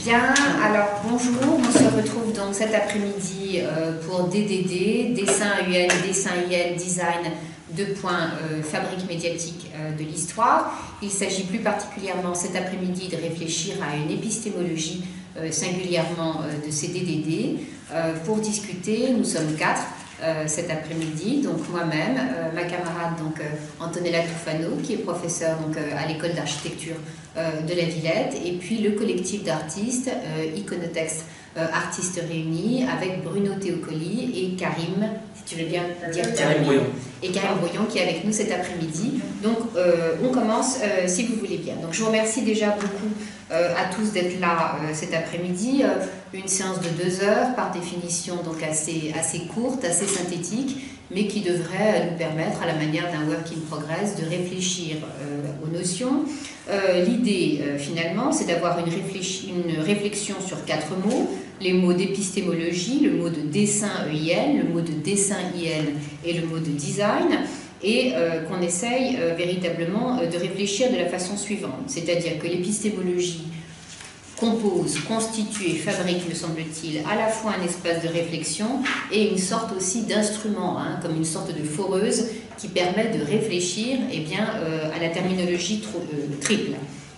Bien, alors bonjour, on se retrouve donc cet après-midi pour DDD, dessin UN, dessin IN, design, fabrique médiatique de l'histoire. Il s'agit plus particulièrement cet après-midi de réfléchir à une épistémologie singulièrement de ces DDD. Pour discuter, nous sommes quatre cet après-midi, donc moi-même, ma camarade Antonella Tufano, qui est professeure à l'école d'architecture de la Villette, et puis le collectif d'artistes Iconotexte Artistes Réunis, avec Bruno Théocoli et Karim, si tu veux bien dire Karim Brouillon. Et Karim Brouillon qui est avec nous cet après-midi. Donc on commence si vous voulez bien. Donc je vous remercie déjà beaucoup à tous d'être là cet après-midi. Une séance de 2 heures, par définition donc assez courte, assez synthétique, mais qui devrait nous permettre, à la manière d'un work in progress, de réfléchir aux notions. L'idée, finalement, c'est d'avoir une réflexion sur 4 mots. Les mots d'épistémologie, le mot de dessin EIN, le mot de dessin IN et le mot de design, et qu'on essaye véritablement de réfléchir de la façon suivante. C'est-à-dire que l'épistémologie compose, constitue et fabrique, me semble-t-il, à la fois un espace de réflexion et une sorte aussi d'instrument, comme une sorte de foreuse qui permet de réfléchir à la terminologie triple.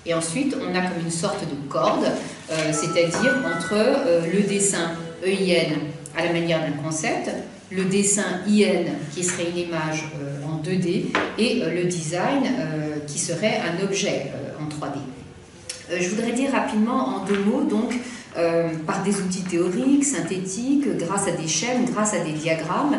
Et ensuite, on a comme une sorte de corde, c'est-à-dire entre le dessin EIN à la manière d'un concept, le dessin IN qui serait une image en 2D et le design qui serait un objet en 3D. Je voudrais dire rapidement en 2 mots, par des outils théoriques, synthétiques, grâce à des schèmes, grâce à des diagrammes,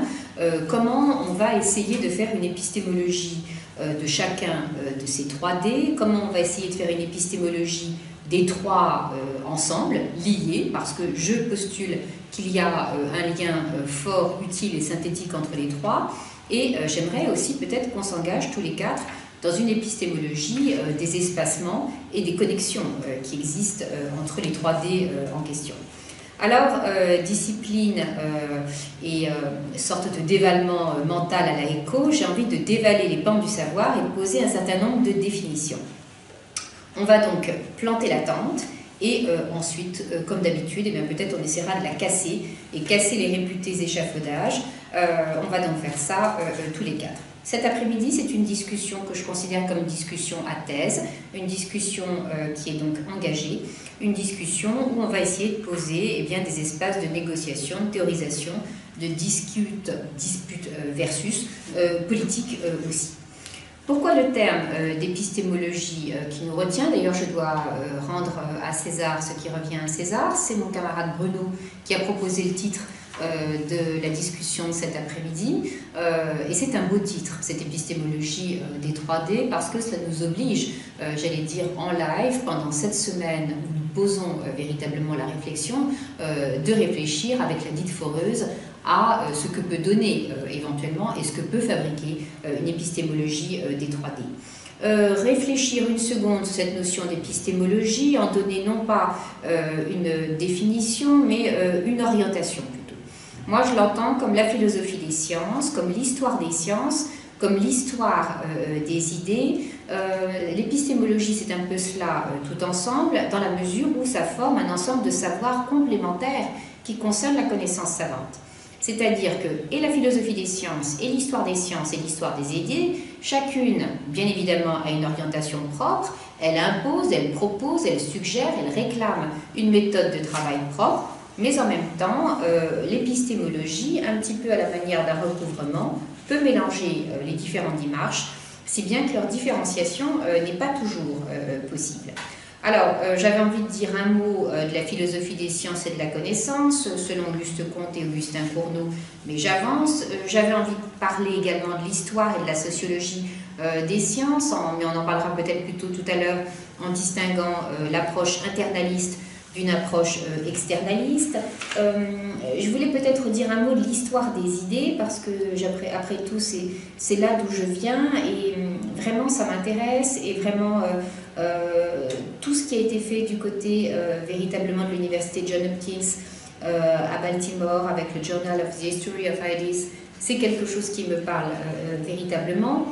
comment on va essayer de faire une épistémologie de chacun de ces 3D, comment on va essayer de faire une épistémologie des 3 ensemble, liés, parce que je postule qu'il y a un lien fort, utile et synthétique entre les 3, et j'aimerais aussi peut-être qu'on s'engage tous les 4 dans une épistémologie des espacements et des connexions qui existent entre les 3D en question. Alors, discipline et sorte de dévalement mental à la écho, j'ai envie de dévaler les pans du savoir et de poser un certain nombre de définitions. On va donc planter la tente et ensuite, comme d'habitude, peut-être on essaiera de la casser et casser les réputés échafaudages. On va donc faire ça tous les 4. Cet après-midi, c'est une discussion que je considère comme une discussion à thèse, une discussion qui est donc engagée, une discussion où on va essayer de poser des espaces de négociation, de théorisation, de dispute versus politique aussi. Pourquoi le terme d'épistémologie qui nous retient? D'ailleurs, je dois rendre à César ce qui revient à César. C'est mon camarade Bruno qui a proposé le titre de la discussion de cet après-midi, et c'est un beau titre, cette épistémologie des 3D, parce que cela nous oblige, j'allais dire en live, pendant cette semaine où nous posons véritablement la réflexion, de réfléchir avec la dite foreuse à ce que peut donner éventuellement et ce que peut fabriquer une épistémologie des 3D. Réfléchir une seconde sur cette notion d'épistémologie, en donner non pas une définition, mais une orientation. Moi, je l'entends comme la philosophie des sciences, comme l'histoire des sciences, comme l'histoire des idées. L'épistémologie, c'est un peu cela tout ensemble, dans la mesure où ça forme un ensemble de savoirs complémentaires qui concernent la connaissance savante. C'est-à-dire que et la philosophie des sciences, et l'histoire des sciences, et l'histoire des idées, chacune, bien évidemment, a une orientation propre, elle impose, elle propose, elle suggère, elle réclame une méthode de travail propre, mais en même temps, l'épistémologie, un petit peu à la manière d'un recouvrement, peut mélanger les différentes démarches, si bien que leur différenciation n'est pas toujours possible. Alors, j'avais envie de dire un mot de la philosophie des sciences et de la connaissance, selon Auguste Comte et Augustin Cournot, mais j'avance. J'avais envie de parler également de l'histoire et de la sociologie des sciences, mais on en parlera peut-être plutôt tout à l'heure en distinguant l'approche internaliste d'une approche externaliste. Je voulais peut-être dire un mot de l'histoire des idées, parce que après tout, c'est là d'où je viens, et vraiment ça m'intéresse, et vraiment tout ce qui a été fait du côté véritablement de l'université John Hopkins à Baltimore, avec le Journal of the History of Ideas, c'est quelque chose qui me parle véritablement.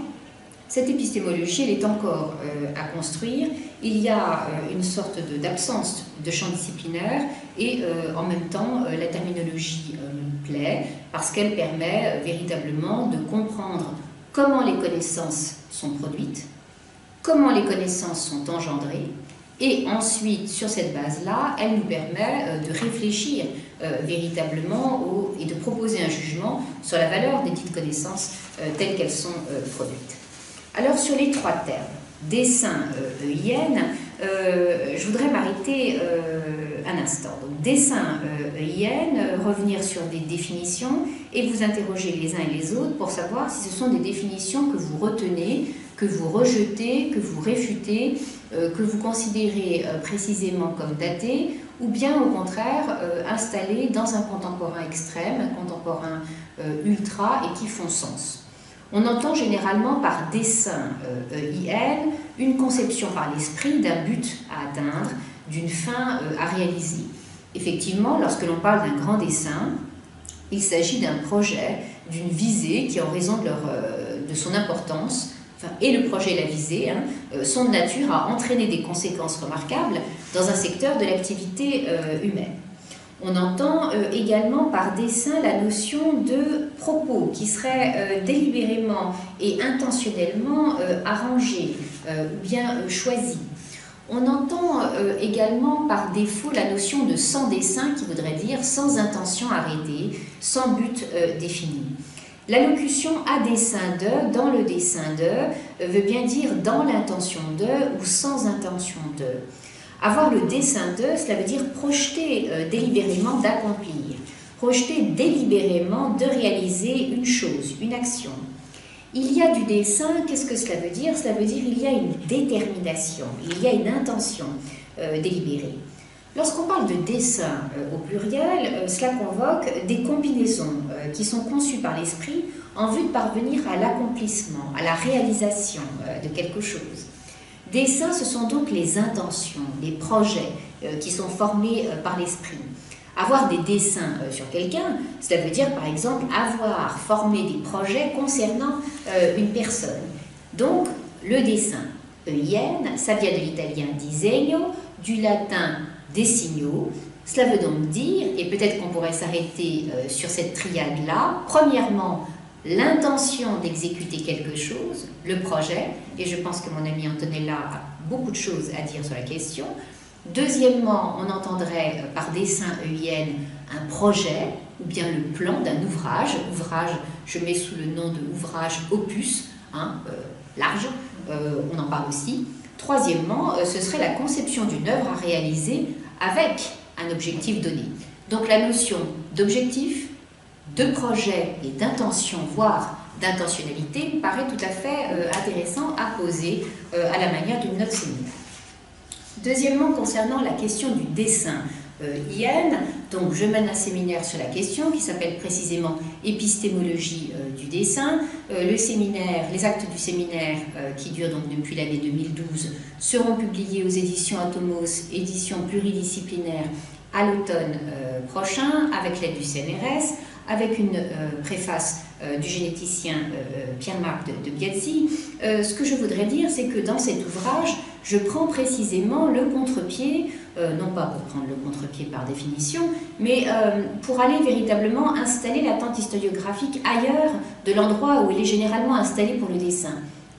Cette épistémologie, elle est encore à construire. Il y a une sorte d'absence de champ disciplinaire et en même temps, la terminologie nous plaît parce qu'elle permet véritablement de comprendre comment les connaissances sont produites, comment les connaissances sont engendrées, et ensuite, sur cette base-là, elle nous permet de réfléchir véritablement et de proposer un jugement sur la valeur des dites connaissances telles qu'elles sont produites. Alors, sur les trois termes, dessin EIN, je voudrais m'arrêter un instant. Donc, dessin EIN, revenir sur des définitions et vous interroger les uns et les autres pour savoir si ce sont des définitions que vous retenez, que vous rejetez, que vous réfutez, que vous considérez précisément comme datées, ou bien au contraire installées dans un contemporain extrême, un contemporain ultra et qui font sens. On entend généralement par dessin EIN une conception par l'esprit d'un but à atteindre, d'une fin à réaliser. Effectivement, lorsque l'on parle d'un grand dessin, il s'agit d'un projet, d'une visée qui, en raison de son importance, et le projet et la visée sont de nature à entraîner des conséquences remarquables dans un secteur de l'activité humaine. On entend également par dessin la notion de propos qui serait délibérément et intentionnellement arrangé ou bien choisi. On entend également par défaut la notion de sans dessin qui voudrait dire sans intention arrêtée, sans but défini. L'allocution à dessein de, dans le dessein de, veut bien dire dans l'intention de ou sans intention de. Avoir le dessein de, cela veut dire projeter délibérément d'accomplir, projeter délibérément de réaliser une chose, une action. Il y a du dessein, qu'est-ce que cela veut dire? Cela veut dire qu'il y a une détermination, il y a une intention délibérée. Lorsqu'on parle de dessin au pluriel, cela convoque des combinaisons qui sont conçues par l'esprit en vue de parvenir à l'accomplissement, à la réalisation de quelque chose. Dessin, ce sont donc les intentions, les projets qui sont formés par l'esprit. Avoir des dessins sur quelqu'un, cela veut dire par exemple avoir formé des projets concernant une personne. Donc, le dessin, EIN, ça vient de l'italien disegno, du latin dessigno. Cela veut donc dire, et peut-être qu'on pourrait s'arrêter sur cette triade-là, premièrement, l'intention d'exécuter quelque chose, le projet, et je pense que mon ami Antonella a beaucoup de choses à dire sur la question. Deuxièmement, on entendrait par dessin EIN un projet, ou bien le plan d'un ouvrage. Ouvrage, je mets sous le nom de ouvrage opus, large, on en parle aussi. Troisièmement, ce serait la conception d'une œuvre à réaliser avec un objectif donné. Donc la notion d'objectif, de projet et d'intention, voire d'intentionnalité, me paraît tout à fait intéressant à poser à la manière d'une note séminaire. Deuxièmement, concernant la question du dessin IN, donc je mène un séminaire sur la question qui s'appelle précisément épistémologie du dessin. Le séminaire, les actes du séminaire qui durent donc depuis l'année 2012 seront publiés aux éditions Atomos, éditions pluridisciplinaires à l'automne prochain avec l'aide du CNRS, avec une préface du généticien Pierre-Marc de Biazzi. Ce que je voudrais dire, c'est que dans cet ouvrage, je prends précisément le contre-pied, non pas pour prendre le contre-pied par définition, mais pour aller véritablement installer l'attente historiographique ailleurs de l'endroit où il est généralement installé pour le dessin.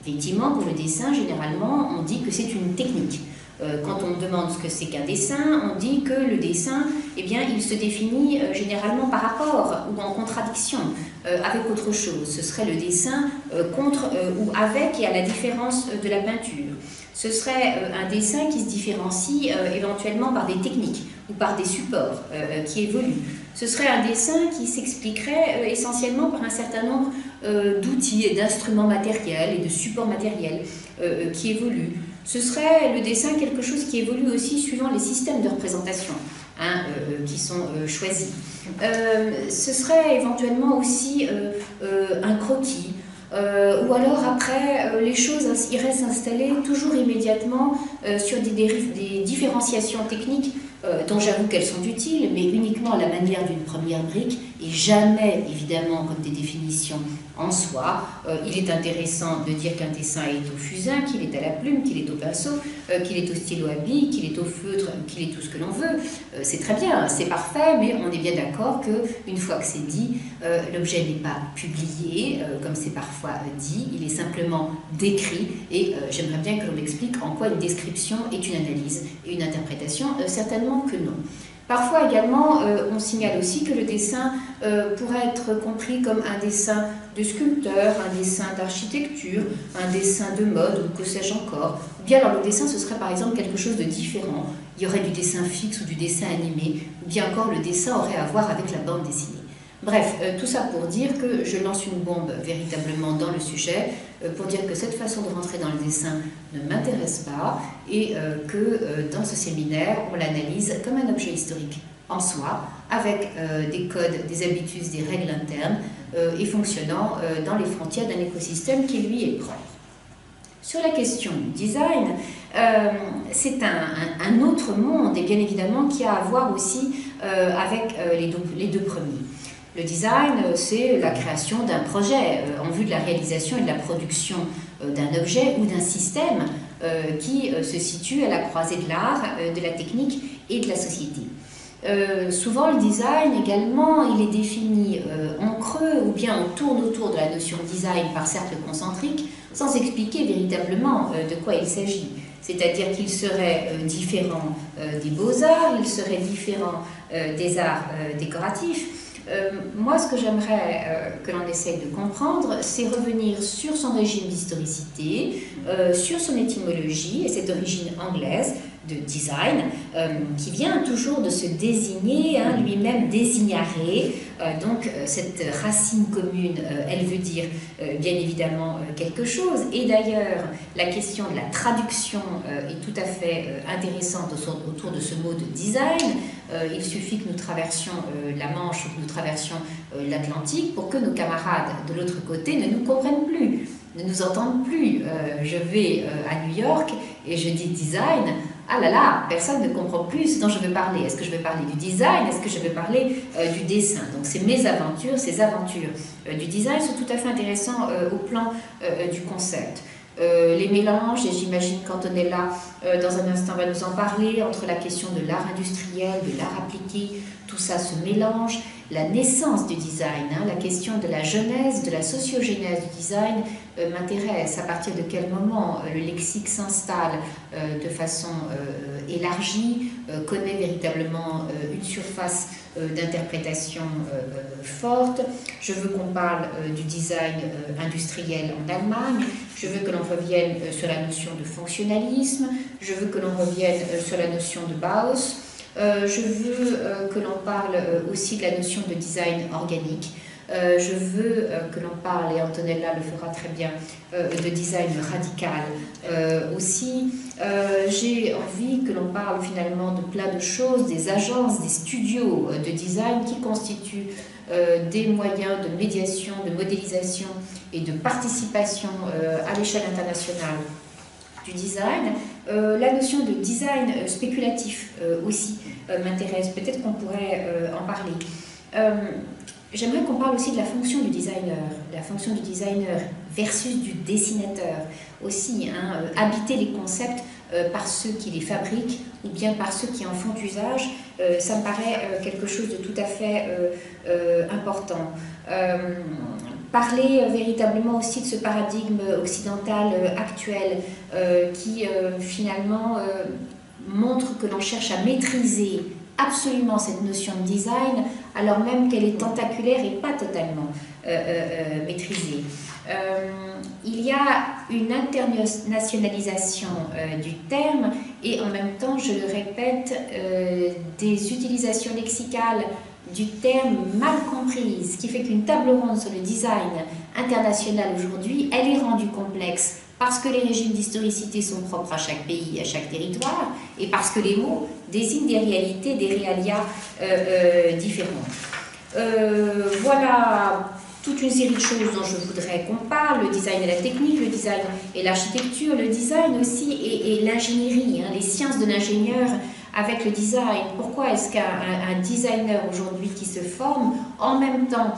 Effectivement, pour le dessin, généralement, on dit que c'est une technique. Quand on demande ce que c'est qu'un dessin, on dit que le dessin, eh bien, il se définit généralement par rapport ou en contradiction avec autre chose. Ce serait le dessin contre ou avec et à la différence de la peinture. Ce serait un dessin qui se différencie éventuellement par des techniques ou par des supports qui évoluent. Ce serait un dessin qui s'expliquerait essentiellement par un certain nombre d'outils et d'instruments matériels et de supports matériels qui évoluent. Ce serait le dessin quelque chose qui évolue aussi suivant les systèmes de représentation qui sont choisis. Ce serait éventuellement aussi un croquis, ou alors après, les choses iraient s'installer toujours immédiatement sur des différenciations techniques dont j'avoue qu'elles sont utiles, mais uniquement à la manière d'une première brique, et jamais, évidemment, comme des définitions en soi. Il est intéressant de dire qu'un dessin est au fusain, qu'il est à la plume, qu'il est au pinceau, qu'il est au stylo à billes, qu'il est au feutre, qu'il est tout ce que l'on veut. C'est très bien, c'est parfait, mais on est bien d'accord qu'une fois que c'est dit, l'objet n'est pas publié, comme c'est parfois dit, il est simplement décrit, et j'aimerais bien que l'on m'explique en quoi une description est une analyse et une interprétation, certainement que non. Parfois également, on signale aussi que le dessin pourrait être compris comme un dessin de sculpteur, un dessin d'architecture, un dessin de mode, ou que sais-je encore. Ou bien alors le dessin, ce serait par exemple quelque chose de différent. Il y aurait du dessin fixe ou du dessin animé, ou bien encore le dessin aurait à voir avec la bande dessinée. Bref, tout ça pour dire que je lance une bombe véritablement dans le sujet, pour dire que cette façon de rentrer dans le dessin ne m'intéresse pas et que dans ce séminaire, on l'analyse comme un objet historique en soi, avec des codes, des habitudes, des règles internes et fonctionnant dans les frontières d'un écosystème qui lui est propre. Sur la question du design, c'est un autre monde et bien évidemment qui a à voir aussi avec les deux premiers. Le design, c'est la création d'un projet en vue de la réalisation et de la production d'un objet ou d'un système qui se situe à la croisée de l'art, de la technique et de la société. Souvent, le design également, il est défini en creux ou bien on tourne autour de la notion de design par cercles concentriques sans expliquer véritablement de quoi il s'agit. C'est-à-dire qu'il serait différent des beaux-arts, il serait différent des arts décoratifs. Moi, ce que j'aimerais que l'on essaye de comprendre, c'est revenir sur son régime d'historicité, sur son étymologie et cette origine anglaise de design, qui vient toujours de se désigner, lui-même désignaré. Donc cette racine commune, elle veut dire bien évidemment quelque chose. Et d'ailleurs, la question de la traduction est tout à fait intéressante autour de ce mot de design. Il suffit que nous traversions la Manche ou que nous traversions l'Atlantique pour que nos camarades de l'autre côté ne nous comprennent plus, ne nous entendent plus. Je vais à New York et je dis design. Ah là là, personne ne comprend plus ce dont je veux parler. Est-ce que je veux parler du design? Est-ce que je veux parler du dessin? Donc c'est mes aventures, ces aventures du design sont tout à fait intéressantes au plan du concept. Les mélanges, et j'imagine qu'Antonella dans un instant va nous en parler, entre la question de l'art industriel, de l'art appliqué, tout ça se mélange. La naissance du design, la question de la genèse, de la sociogénèse du design m'intéresse. À partir de quel moment le lexique s'installe de façon élargie, connaît véritablement une surface d'interprétation forte. Je veux qu'on parle du design industriel en Allemagne, je veux que l'on revienne sur la notion de fonctionnalisme, je veux que l'on revienne sur la notion de Bauhaus. Je veux que l'on parle aussi de la notion de design organique. Je veux que l'on parle, et Antonella le fera très bien, de design radical aussi. J'ai envie que l'on parle finalement de plein de choses, des agences, des studios de design qui constituent des moyens de médiation, de modélisation et de participation à l'échelle internationale du design. La notion de design spéculatif aussi m'intéresse, peut-être qu'on pourrait en parler. J'aimerais qu'on parle aussi de la fonction du designer versus du dessinateur aussi, habiter les concepts par ceux qui les fabriquent ou bien par ceux qui en font usage, ça me paraît quelque chose de tout à fait important. Parler véritablement aussi de ce paradigme occidental actuel qui finalement montre que l'on cherche à maîtriser absolument cette notion de design alors même qu'elle est tentaculaire et pas totalement maîtrisée. Il y a une internationalisation du terme et en même temps, je le répète, des utilisations lexicales du terme mal comprises, ce qui fait qu'une table ronde sur le design international aujourd'hui, elle est rendue complexe parce que les régimes d'historicité sont propres à chaque pays, à chaque territoire, et parce que les mots désignent des réalités, des réalia différentes. Voilà toute une série de choses dont je voudrais qu'on parle, le design et la technique, le design et l'architecture, le design aussi et l'ingénierie, les sciences de l'ingénieur avec le design. Pourquoi est-ce qu'un designer aujourd'hui qui se forme, en même temps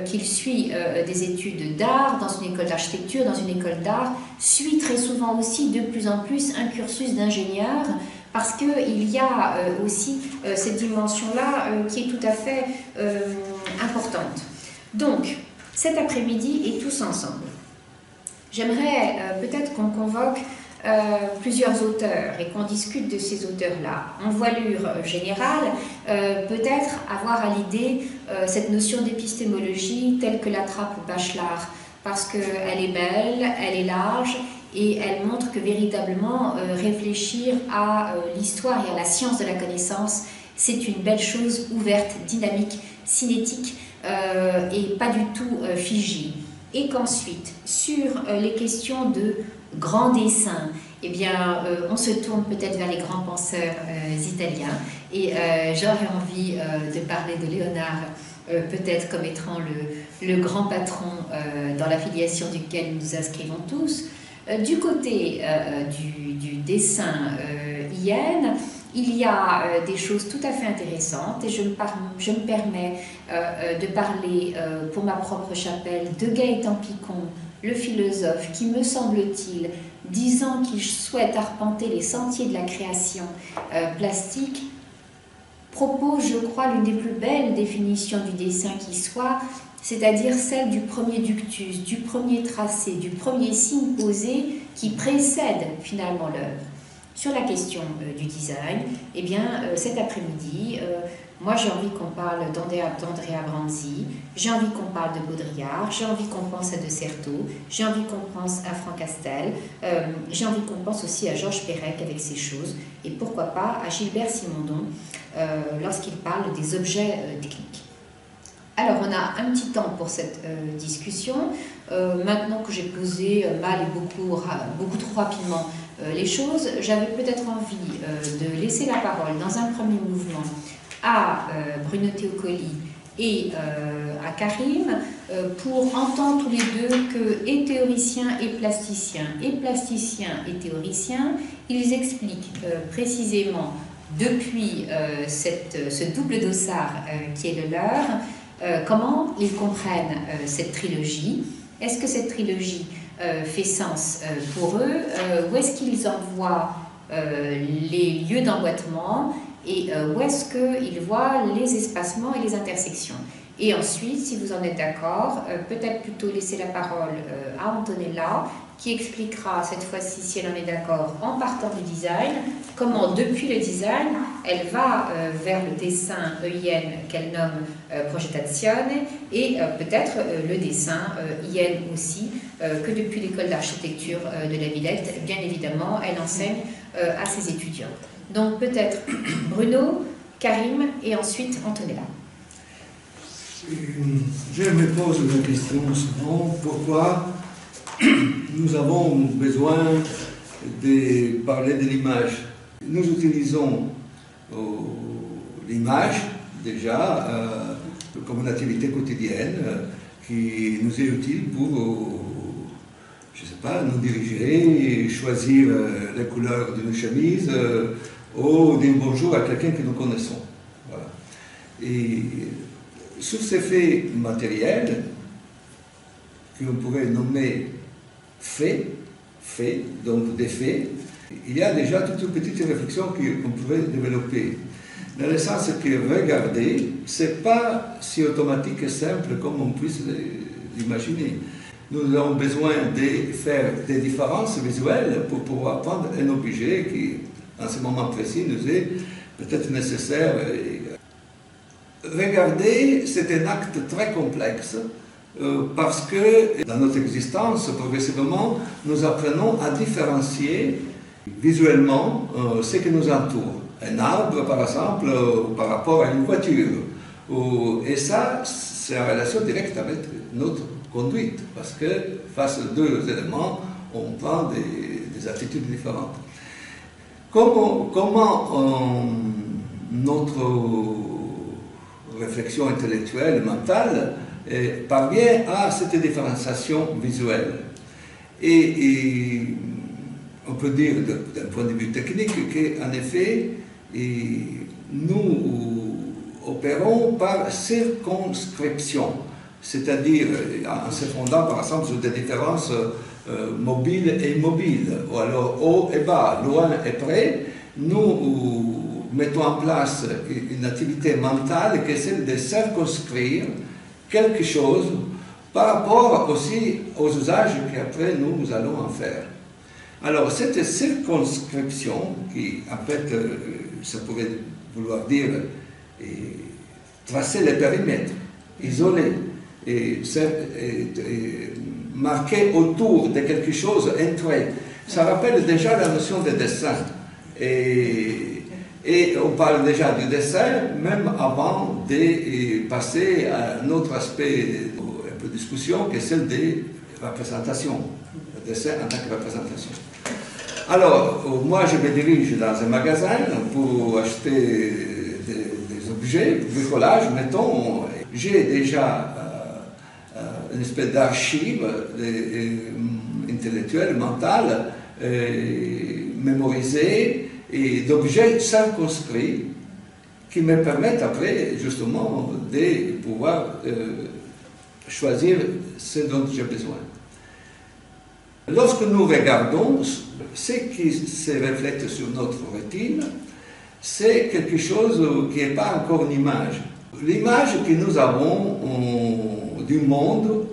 qu'il suit des études d'art dans une école d'architecture, dans une école d'art, suit très souvent aussi de plus en plus un cursus d'ingénieur, parce qu'il y a aussi cette dimension-là qui est tout à fait importante. Donc, cet après-midi et tous ensemble, j'aimerais peut-être qu'on convoque plusieurs auteurs et qu'on discute de ces auteurs-là. En voilure générale, peut-être avoir à l'idée cette notion d'épistémologie telle que l'attrape Bachelard, parce qu'elle est belle, elle est large et elle montre que véritablement réfléchir à l'histoire et à la science de la connaissance, c'est une belle chose ouverte, dynamique, cinétique et pas du tout figée. Et qu'ensuite, sur les questions de grand dessin, eh bien, on se tourne peut-être vers les grands penseurs italiens. Et j'aurais envie de parler de Léonard, peut-être comme étant le grand patron dans l'affiliation duquel nous nous inscrivons tous. Du côté du dessin IN, il y a des choses tout à fait intéressantes et je me permets de parler pour ma propre chapelle de Gaëtan Picon, le philosophe qui, me semble-t-il, disant qu'il souhaite arpenter les sentiers de la création plastique, propose, je crois, l'une des plus belles définitions du dessin qui soit, c'est-à-dire celle du premier ductus, du premier tracé, du premier signe posé qui précède finalement l'œuvre. Sur la question du design, eh bien, cet après-midi, moi j'ai envie qu'on parle d'Andrea Branzi, j'ai envie qu'on parle de Baudrillard, j'ai envie qu'on pense à De Certeau, j'ai envie qu'on pense à Franck Castel, j'ai envie qu'on pense aussi à Georges Perec avec ses choses, et pourquoi pas à Gilbert Simondon lorsqu'il parle des objets techniques. Alors, on a un petit temps pour cette discussion. Maintenant que j'ai posé mal et beaucoup trop rapidement les choses, j'avais peut-être envie de laisser la parole dans un premier mouvement à Bruno Teocoli et à Karim pour entendre tous les deux que, et théoriciens et plasticiens et théoriciens, ils expliquent précisément depuis ce double dossard qui est le leur, comment ils comprennent cette trilogie. Est-ce que cette trilogie fait sens pour eux? Où est-ce qu'ils en voient les lieux d'emboîtement? Et où est-ce qu'ils voient les espacements et les intersections? Et ensuite, si vous en êtes d'accord, peut-être plutôt laisser la parole à Antonella, qui expliquera cette fois-ci, si elle en est d'accord, en partant du design, comment depuis le design, elle va vers le dessin EIN qu'elle nomme Progettazione, et peut-être le dessin IN aussi, que depuis l'école d'architecture de la Villette, bien évidemment, elle enseigne à ses étudiants. Donc peut-être Bruno, Karim et ensuite Antonella. Je me pose la question souvent, pourquoi nous avons besoin de parler de l'image? Nous utilisons l'image déjà comme une activité quotidienne qui nous est utile pour, je ne sais pas, nous diriger, choisir la couleur d'une chemise ou dire bonjour à quelqu'un que nous connaissons. Voilà. Et sur ces faits matériels, qu'on pourrait nommer faits, donc des faits, il y a déjà toute une petite réflexion qu'on pourrait développer. Dans le sens que regarder, ce n'est pas si automatique et simple comme on puisse l'imaginer. Nous avons besoin de faire des différences visuelles pour pouvoir prendre un objet qui, en ce moment précis, nous est peut-être nécessaire. Regarder, c'est un acte très complexe parce que dans notre existence, progressivement, nous apprenons à différencier visuellement ce qui nous entoure. Un arbre, par exemple, par rapport à une voiture. Et ça, c'est en relation directe avec notre conduite, parce que face aux deux éléments, on prend des attitudes différentes. Comment notre réflexion intellectuelle, mentale, parvient à cette différenciation visuelle. Et on peut dire, d'un point de vue technique, qu'en effet, Et nous opérons par circonscription, c'est-à-dire en se fondant par exemple sur des différences mobiles et immobiles, ou alors haut et bas, loin et près. Nous mettons en place une activité mentale qui est celle de circonscrire quelque chose par rapport aussi aux usages qu'après nous allons en faire. Alors cette circonscription, qui en fait ça pourrait vouloir dire tracer les périmètres, isoler, et marquer autour de quelque chose un trait, ça rappelle déjà la notion de dessin. Et on parle déjà du dessin même avant de passer à un autre aspect un peu de discussion qui est celle des représentations, le dessin en tant que représentation. Alors, moi je me dirige dans un magasin pour acheter des objets, du bricolage, mettons, j'ai déjà une espèce d'archive intellectuelle, mentale, mémorisée, et d'objets circonscrits qui me permettent après justement de pouvoir choisir ce dont j'ai besoin. Lorsque nous regardons, ce qui se reflète sur notre rétine, c'est quelque chose qui n'est pas encore une image. L'image que nous avons du monde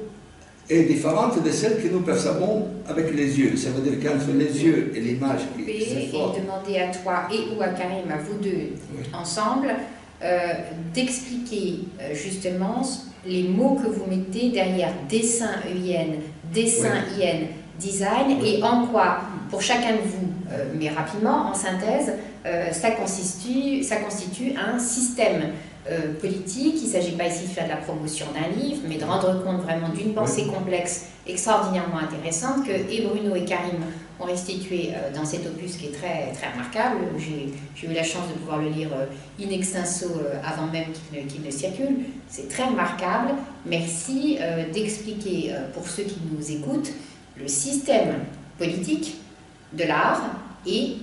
est différente de celle que nous percevons avec les yeux. Ça veut dire qu'entre les yeux et l'image qui et demander à toi et ou à Karim, à vous deux, ensemble, d'expliquer justement les mots que vous mettez derrière dessin EIN, dessin IN, design, et en quoi, pour chacun de vous, mais rapidement, en synthèse, ça constitue un système politique. Il ne s'agit pas ici de faire de la promotion d'un livre, mais de rendre compte vraiment d'une pensée complexe extraordinairement intéressante que et Bruno et Karim ont restitué dans cet opus qui est très, très remarquable. J'ai eu la chance de pouvoir le lire in extenso avant même qu'il ne circule. C'est très remarquable. Merci d'expliquer pour ceux qui nous écoutent le système politique de l'art et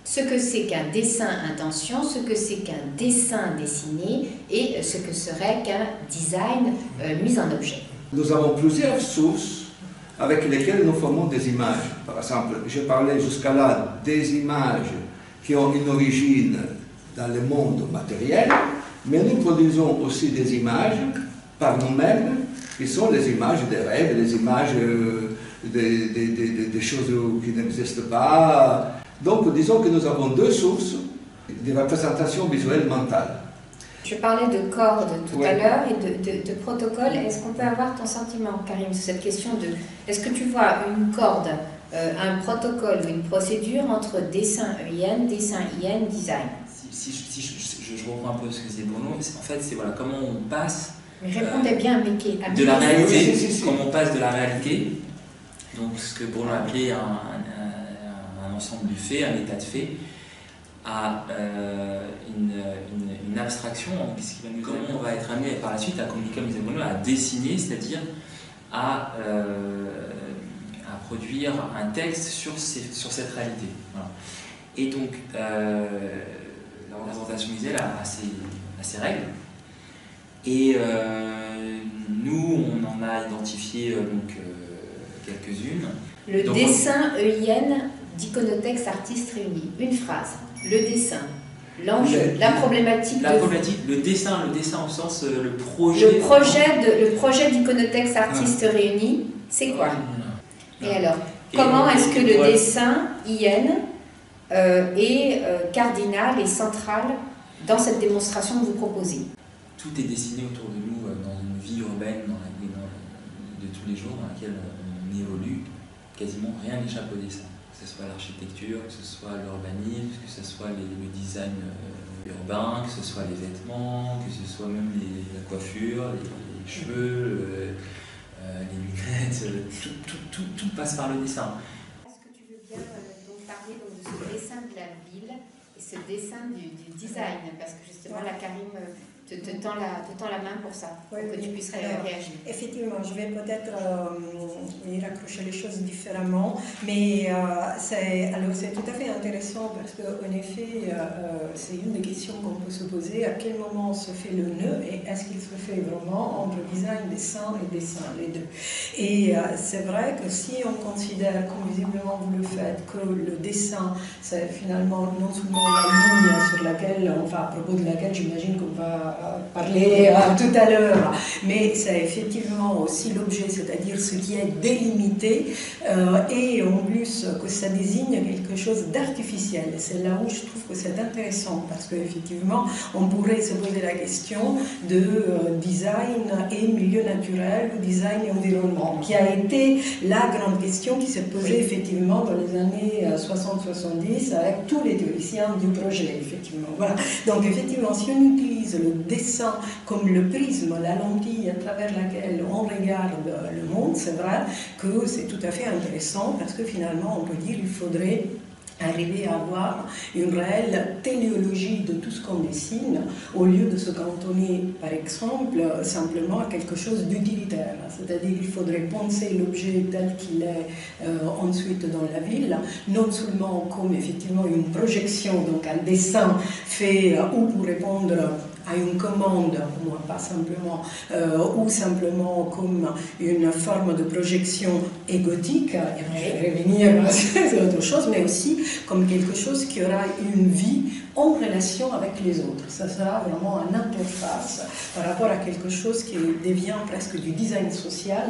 ce que c'est qu'un dessin intention, ce que c'est qu'un dessin dessiné et ce que serait qu'un design mis en objet. Nous avons plusieurs sources avec lesquelles nous formons des images. Par exemple, je parlais jusqu'à là des images qui ont une origine dans le monde matériel, mais nous produisons aussi des images par nous-mêmes, qui sont les images des rêves, les images des choses qui n'existent pas. Donc, disons que nous avons deux sources de représentation visuelle mentale. Je parlais de cordes tout à l'heure et de protocole. Est-ce qu'on peut avoir ton sentiment, Karim, sur cette question de... Est-ce que tu vois une corde, un protocole ou une procédure entre dessin EIN, dessin IN, design? Si je reprends un peu ce que c'est pour nous, en fait, c'est voilà, comment on passe... Mais répondez bien, Mickey. De la réalité, comment on passe de la réalité, donc ce que Bruno a appelé un ensemble de faits, un état de fait, à une abstraction, comment on va être amené par la suite à communiquer, comme disait Bruno, à dessiner, c'est-à-dire à produire un texte sur cette réalité. Voilà. Et donc, la représentation visuelle a ses règles. Et nous, on en a identifié quelques-unes. Le dessin EIN d'Iconotexte Artistes Réunis. Une phrase. Le dessin. L'enjeu. La problématique. Le dessin au sens le projet. Le projet d'Iconotexte Artistes Réunis, c'est quoi? Et alors, comment est-ce que le dessin IN est cardinal et central dans cette démonstration que vous proposez? Tout est dessiné autour de nous dans une vie urbaine de tous les jours dans laquelle on évolue. Quasiment rien n'échappe au dessin. Que ce soit l'architecture, que ce soit l'urbanisme, que ce soit le design urbain, que ce soit les vêtements, que ce soit même la coiffure, les cheveux, les lunettes, tout passe par le dessin. Est-ce que tu veux bien donc parler de ce dessin de la ville et ce dessin du design? Parce que justement, la Karim te tends la main pour ça, pour que tu puisses réagir. Effectivement, je vais peut-être raccrocher les choses différemment, mais c'est tout à fait intéressant parce qu'en effet, c'est une des questions qu'on peut se poser, à quel moment se fait le nœud et est-ce qu'il se fait vraiment entre design, dessin et dessin, les deux. Et c'est vrai que si on considère, comme visiblement vous le faites, que le dessin, c'est finalement non seulement la ligne sur laquelle, enfin à propos de laquelle j'imagine qu'on va parler tout à l'heure, mais c'est effectivement aussi l'objet, c'est-à-dire ce qui est délimité, et en plus que ça désigne quelque chose d'artificiel. C'est là où je trouve que c'est intéressant, parce qu'effectivement, on pourrait se poser la question de design et milieu naturel, ou design et environnement, qui a été la grande question qui s'est posée effectivement dans les années 60-70 avec tous les théoriciens du projet, effectivement. Voilà. Donc effectivement, si on utilise le dessin comme le prisme, la lentille à travers laquelle on regarde le monde, c'est vrai que c'est tout à fait intéressant parce que finalement on peut dire qu'il faudrait arriver à avoir une réelle téléologie de tout ce qu'on dessine au lieu de se cantonner par exemple simplement à quelque chose d'utilitaire, c'est-à-dire qu'il faudrait penser l'objet tel qu'il est ensuite dans la ville, non seulement comme effectivement une projection, donc un dessin fait ou pour répondre à une commande, moi pas simplement, ou simplement comme une forme de projection égotique, et je vais revenir sur autre chose, mais aussi comme quelque chose qui aura une vie en relation avec les autres. Ça sera vraiment une interface par rapport à quelque chose qui devient presque du design social,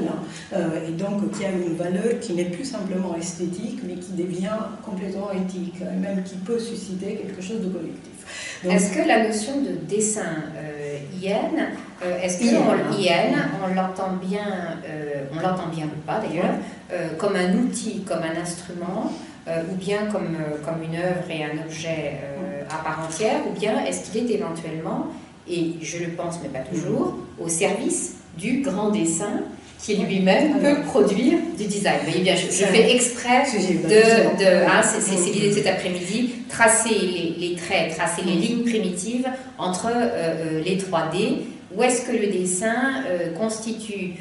et donc qui a une valeur qui n'est plus simplement esthétique, mais qui devient complètement éthique, et même qui peut susciter quelque chose de collectif. Est-ce que la notion de dessin IN, est-ce que IN, on l'entend bien ou pas d'ailleurs, comme un outil, comme un instrument, ou bien comme une œuvre et un objet à part entière, ou bien est-ce qu'il est éventuellement, et je le pense mais pas toujours, au service du grand dessin qui lui-même peut produire du design. Vous voyez bien, je fais exprès c'est l'idée de cet après-midi, tracer les traits, tracer les lignes primitives entre les 3D. Où est-ce que le dessin constitue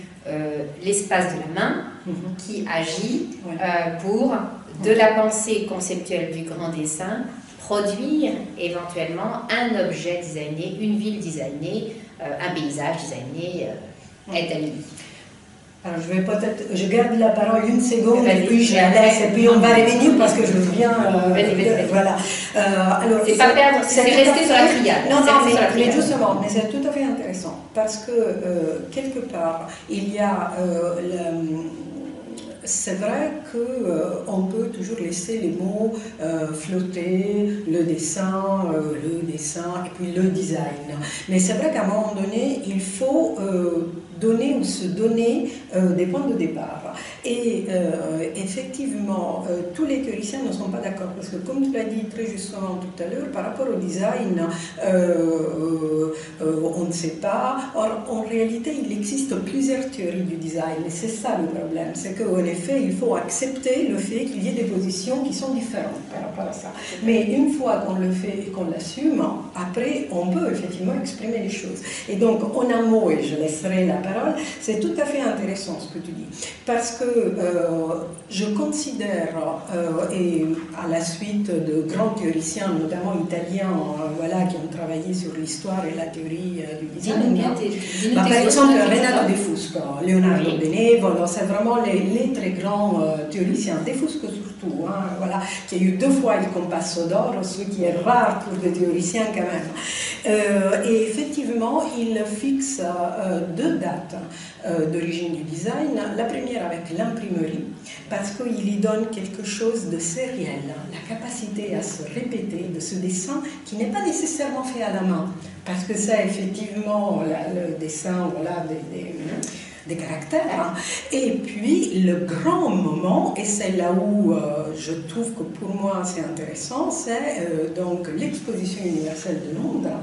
l'espace de la main qui agit pour, de la pensée conceptuelle du grand dessin, produire éventuellement un objet designé, une ville designée, un paysage designé, Alors, je garde la parole une seconde et puis je la laisse et puis on va revenir parce que je viens. Voilà. Alors, c'est pas perdre, c'est rester sur la triade. Non, mais justement, mais c'est tout à fait intéressant parce que quelque part il y a c'est vrai qu'on peut toujours laisser les mots flotter, le dessin, et puis le design. Mais c'est vrai qu'à un moment donné, il faut donner ou se donner des points de départ. Et effectivement, tous les théoriciens ne sont pas d'accord, parce que comme tu l'as dit très justement tout à l'heure, par rapport au design, on ne sait pas. Or, en réalité, il existe plusieurs théories du design, et c'est ça le problème, c'est qu'en effet, il faut accepter le fait qu'il y ait des positions qui sont différentes par rapport à ça. Mais une fois qu'on le fait et qu'on l'assume, après, on peut effectivement exprimer les choses. Et donc, en un mot, et je laisserai la parole, c'est tout à fait intéressant ce que tu dis, parce que je considère, et à la suite de grands théoriciens, notamment italiens, qui ont travaillé sur l'histoire et la théorie du design, par exemple Renato De Fusco, Leonardo Benevolo, c'est vraiment les très grands théoriciens, De Fusco surtout, qui a eu 2 fois le Compasso d'or, ce qui est rare pour des théoriciens quand même. Et effectivement, il fixe 2 dates d'origine du design. La première avec l'imprimerie, parce qu'il y donne quelque chose de sériel, la capacité à se répéter de ce dessin qui n'est pas nécessairement fait à la main, parce que c'est effectivement le dessin des caractères. Et puis le grand moment, et c'est là où je trouve que pour moi c'est intéressant, c'est donc l'exposition universelle de Londres,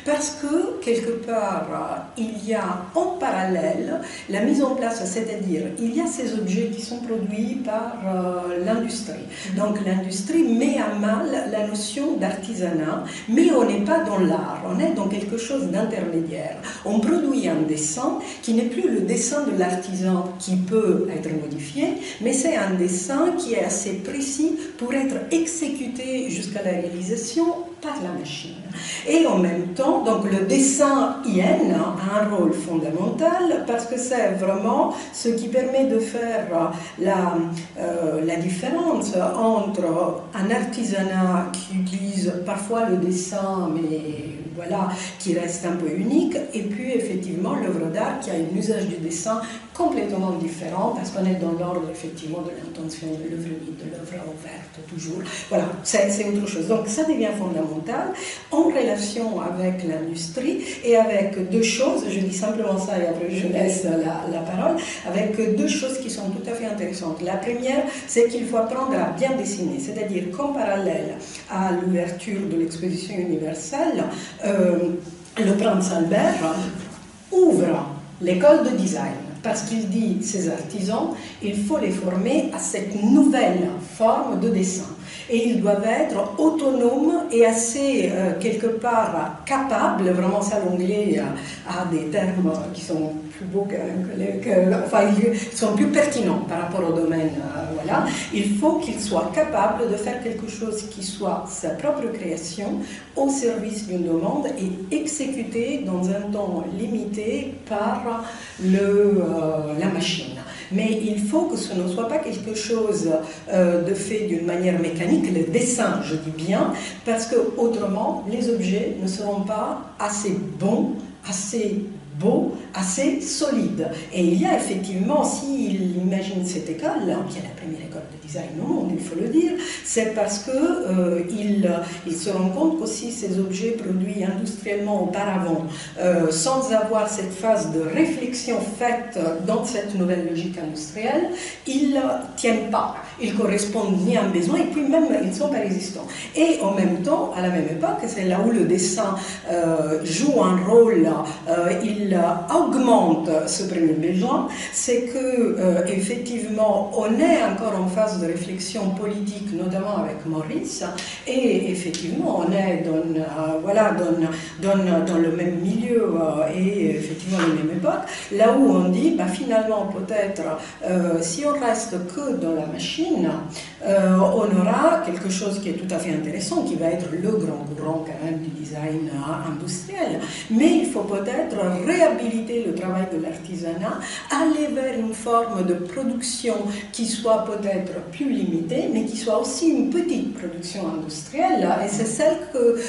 parce que quelque part il y a en parallèle la mise en place, c'est-à-dire il y a ces objets qui sont produits par l'industrie. Donc l'industrie met à mal la notion d'artisanat, mais on n'est pas dans l'art, on est dans quelque chose d'intermédiaire. On produit un dessin qui n'est plus le dessin de l'artisan qui peut être modifié, mais c'est un dessin qui est assez précis pour être exécuté jusqu'à la réalisation par la machine. Et en même temps, donc le dessin IN a un rôle fondamental parce que c'est vraiment ce qui permet de faire la différence entre un artisanat qui utilise parfois le dessin, mais voilà, qui reste un peu unique, et puis effectivement l'œuvre d'art qui a un usage du dessin complètement différent parce qu'on est dans l'ordre effectivement de l'intention, de l'œuvre libre, de l'œuvre ouverte, toujours. Voilà, c'est autre chose. Donc ça devient fondamental en relation avec l'industrie et avec deux choses, je dis simplement ça et après je laisse la parole, avec deux choses qui sont tout à fait intéressantes. La première, c'est qu'il faut apprendre à bien dessiner, c'est-à-dire qu'en parallèle à l'ouverture de l'exposition universelle, le prince Albert ouvre l'école de design parce qu'il dit ces artisans, il faut les former à cette nouvelle forme de dessin. Et ils doivent être autonomes et assez, quelque part, capables, vraiment ça l'anglais a des termes qui sont plus beaux enfin, ils sont plus pertinents par rapport au domaine, voilà. Il faut qu'ils soient capables de faire quelque chose qui soit sa propre création au service d'une demande et exécuté dans un temps limité par la machine. Mais il faut que ce ne soit pas quelque chose de fait d'une manière mécanique, le dessin, je dis bien, parce que autrement, les objets ne seront pas assez bons, assez beaux, assez solides. Et il y a effectivement, s'il imagine cette école, qui est la première école de design au monde, il faut le dire, c'est parce qu'il se rend compte qu'aussi ces objets produits industriellement auparavant, sans avoir cette phase de réflexion faite dans cette nouvelle logique industrielle, ils ne tiennent pas, ils correspondent ni à un besoin et puis même ils ne sont pas résistants. Et en même temps, à la même époque, c'est là où le dessin joue un rôle, il augmente ce premier besoin, c'est que effectivement on est encore en phase de réflexion politique, notamment avec Maurice, et effectivement on est dans le même milieu et effectivement la même époque, là où on dit finalement peut-être si on reste que dans la machine, on aura quelque chose qui est tout à fait intéressant, qui va être le grand courant quand même du design industriel, mais il faut peut-être réhabiliter le travail de l'artisanat, aller vers une forme de production qui soit peut-être plus limitée, mais qui soit aussi une petite production industrielle, et c'est celle que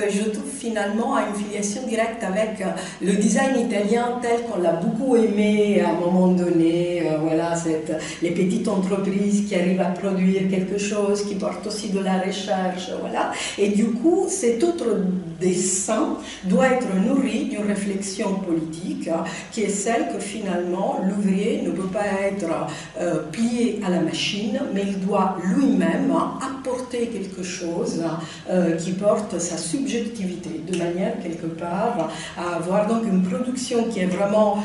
je trouve finalement a une filiation directe avec le design italien tel qu'on l'a beaucoup aimé à un moment donné, voilà, les petites entreprises qui arrivent à produire quelque chose, qui portent aussi de la recherche, voilà, et du coup cet autre dessin doit être nourri d'une réflexion politique qui est celle que finalement l'ouvrier ne peut pas être plié à la machine, mais il doit lui-même apporter quelque chose qui porte sa subjectivité, de manière quelque part à avoir donc une production qui est vraiment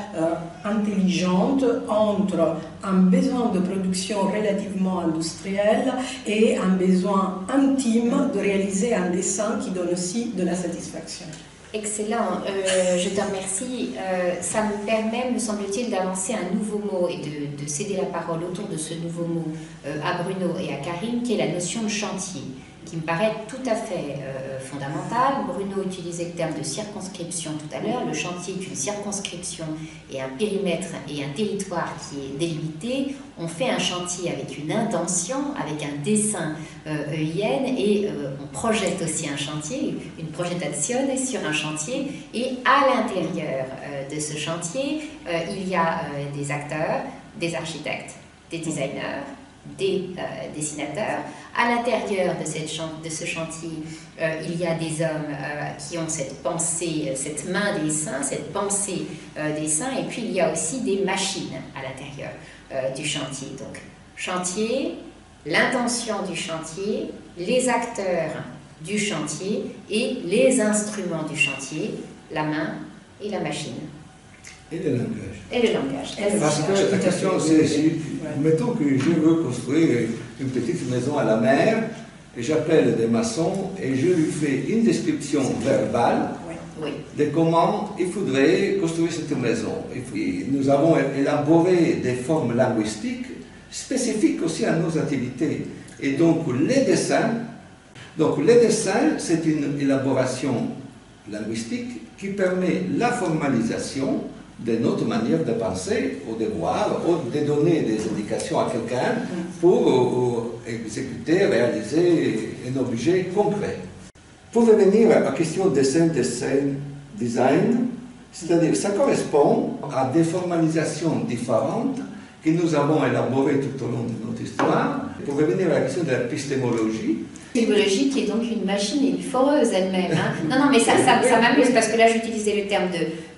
intelligente entre un besoin de production relativement industrielle et un besoin intime de réaliser un dessin qui donne aussi de la satisfaction. Excellent, je te remercie. Ça me permet, me semble-t-il, d'avancer un nouveau mot et de céder la parole autour de ce nouveau mot à Bruno et à Karim, qui est la notion de chantier, qui me paraît tout à fait fondamentale. Bruno utilisait le terme de circonscription tout à l'heure. Le chantier est une circonscription et un périmètre et un territoire qui est délimité. On fait un chantier avec une intention, avec un dessin EIN, et on projette aussi un chantier, une projettazione sur un chantier, et à l'intérieur de ce chantier, il y a des acteurs, des architectes, des designers, des dessinateurs. À l'intérieur de ce chantier, il y a des hommes qui ont cette pensée, cette main dessin, cette pensée dessin, et puis il y a aussi des machines à l'intérieur du chantier. Donc, chantier, l'intention du chantier, les acteurs du chantier et les instruments du chantier, la main et la machine. Et le langage. Et le langage. Parce que la question c'est, mettons que je veux construire une petite maison à la mer, et j'appelle des maçons et je lui fais une description verbale de comment il faudrait construire cette maison. Et puis nous avons élaboré des formes linguistiques spécifiques aussi à nos activités. Et donc les dessins, c'est une élaboration linguistique qui permet la formalisation de notre manière de penser ou de voir ou de donner des indications à quelqu'un pour exécuter, réaliser un objet concret. Pour revenir à la question dessin, design, c'est-à-dire ça correspond à des formalisations différentes que nous avons élaborées tout au long de notre histoire. Pour revenir à la question de l'épistémologie, l'épistémologie qui est donc une machine et une foreuse elle-même. Hein. Non, mais ça m'amuse parce que là j'utilisais le terme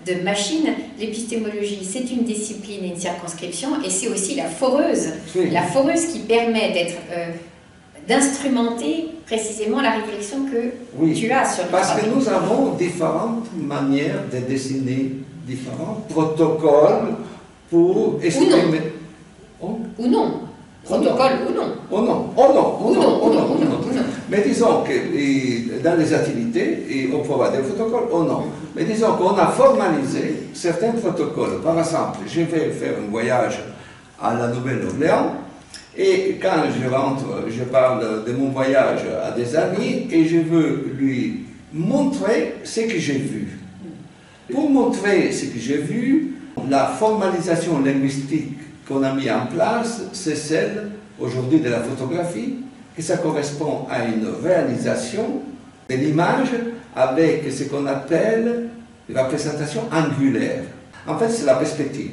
de machine. L'épistémologie, c'est une discipline et une circonscription, et c'est aussi la foreuse. Oui. La foreuse qui permet d'instrumenter précisément la réflexion que tu as sur le parce que nous avons différentes manières de dessiner, différents protocoles pour exprimer. Ou non. Protocole ou non. Ou non. Mais disons que dans les activités, et on peut avoir des protocoles ou non. Mais disons qu'on a formalisé certains protocoles. Par exemple, je vais faire un voyage à la Nouvelle-Orléans, et quand je rentre, je parle de mon voyage à des amis et je veux lui montrer ce que j'ai vu. Pour montrer ce que j'ai vu, la formalisation linguistique qu'on a mis en place, c'est celle aujourd'hui de la photographie, et ça correspond à une réalisation de l'image avec ce qu'on appelle la représentation angulaire. En fait, c'est la perspective.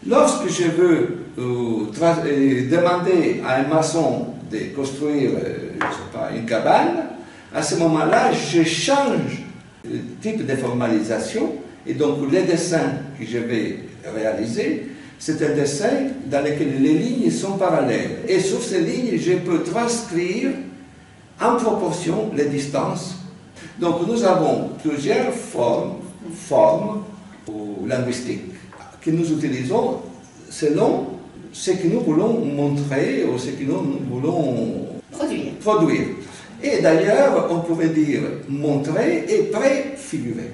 Lorsque je veux demander à un maçon de construire je sais pas, une cabane, à ce moment-là, je change le type de formalisation, et donc les dessins que je vais réaliser, c'est un dessin dans lequel les lignes sont parallèles. Et sur ces lignes, je peux transcrire en proportion les distances. Donc nous avons plusieurs formes linguistiques que nous utilisons selon ce que nous voulons montrer ou ce que nous voulons produire. Et d'ailleurs, on pourrait dire montrer et préfigurer.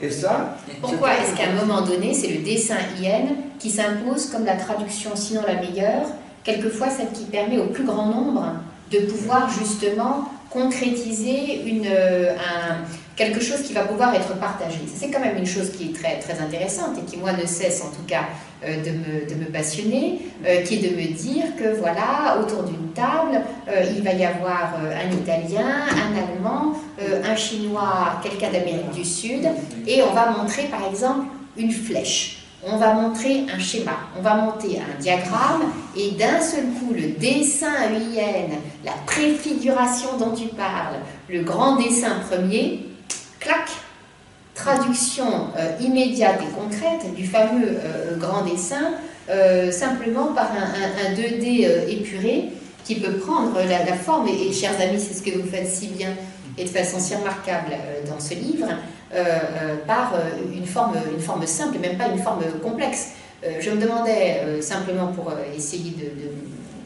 Et ça, pourquoi est-ce qu'à un moment donné, c'est le dessin IN qui s'impose comme la traduction, sinon la meilleure, quelquefois celle qui permet au plus grand nombre de pouvoir justement concrétiser quelque chose qui va pouvoir être partagé. C'est quand même une chose qui est très, très intéressante et qui, moi, ne cesse en tout cas de me passionner, qui est de me dire que voilà, autour d'une table, il va y avoir un Italien, un Allemand, un Chinois, quelqu'un d'Amérique du Sud, et on va montrer par exemple une flèche. On va montrer un schéma, on va monter un diagramme, et d'un seul coup, le dessin EIN, la préfiguration dont tu parles, le grand dessin premier, clac, traduction immédiate et concrète du fameux grand dessin, simplement par un 2D épuré qui peut prendre la forme, et chers amis, c'est ce que vous faites si bien et de façon si remarquable dans ce livre, par une forme simple, même pas une forme complexe. Je me demandais, simplement pour essayer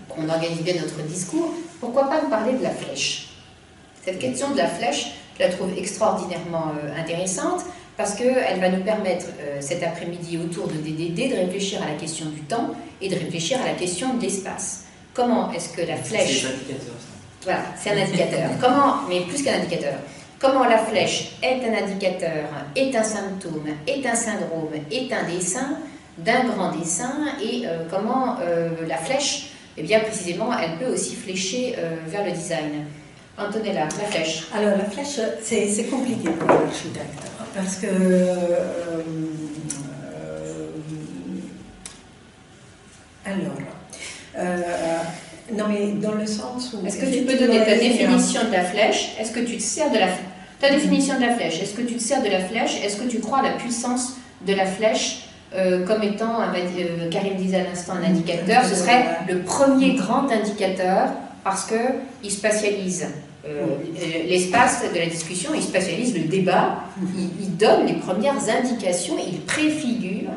qu'on organise bien notre discours, pourquoi pas me parler de la flèche? Cette question de la flèche, je la trouve extraordinairement intéressante, parce qu'elle va nous permettre, cet après-midi, autour de DDD, de réfléchir à la question du temps et de réfléchir à la question de l'espace. Comment est-ce que la flèche... C'est un indicateur, ça. Voilà, c'est un indicateur. Mais plus qu'un indicateur. Comment la flèche est un indicateur, est un symptôme, est un syndrome, est un dessin d'un grand dessin, et comment la flèche, eh bien précisément, elle peut aussi flécher vers le design. Antonella, la flèche. Alors la flèche, c'est compliqué pour l'architecte, parce que sens où... Est-ce que tu peux donner ta définition de la flèche? Est-ce que tu te sers de ta définition de la flèche? Est-ce que tu te sers de la flèche? Est-ce que tu crois à la puissance de la flèche comme étant, Karim disait à l'instant, un indicateur? Ce serait le premier grand indicateur parce qu'il spatialise l'espace de la discussion, il spatialise le débat, il donne les premières indications, il préfigure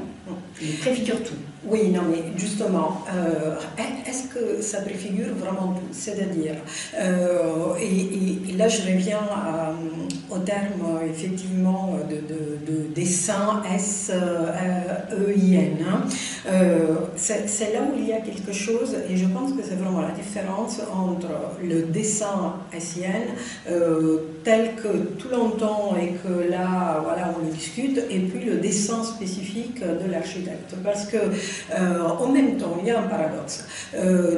tout. Oui, non, mais justement, est-ce que ça préfigure vraiment tout? C'est-à-dire, et là je reviens au terme effectivement de dessin S-E-I-N. C'est là où il y a quelque chose, et je pense que c'est vraiment la différence entre le dessin S-I-N tel que tout l'entend et que là, voilà, on le discute, et puis le dessin spécifique de l'architecte. Parce que en même temps, il y a un paradoxe.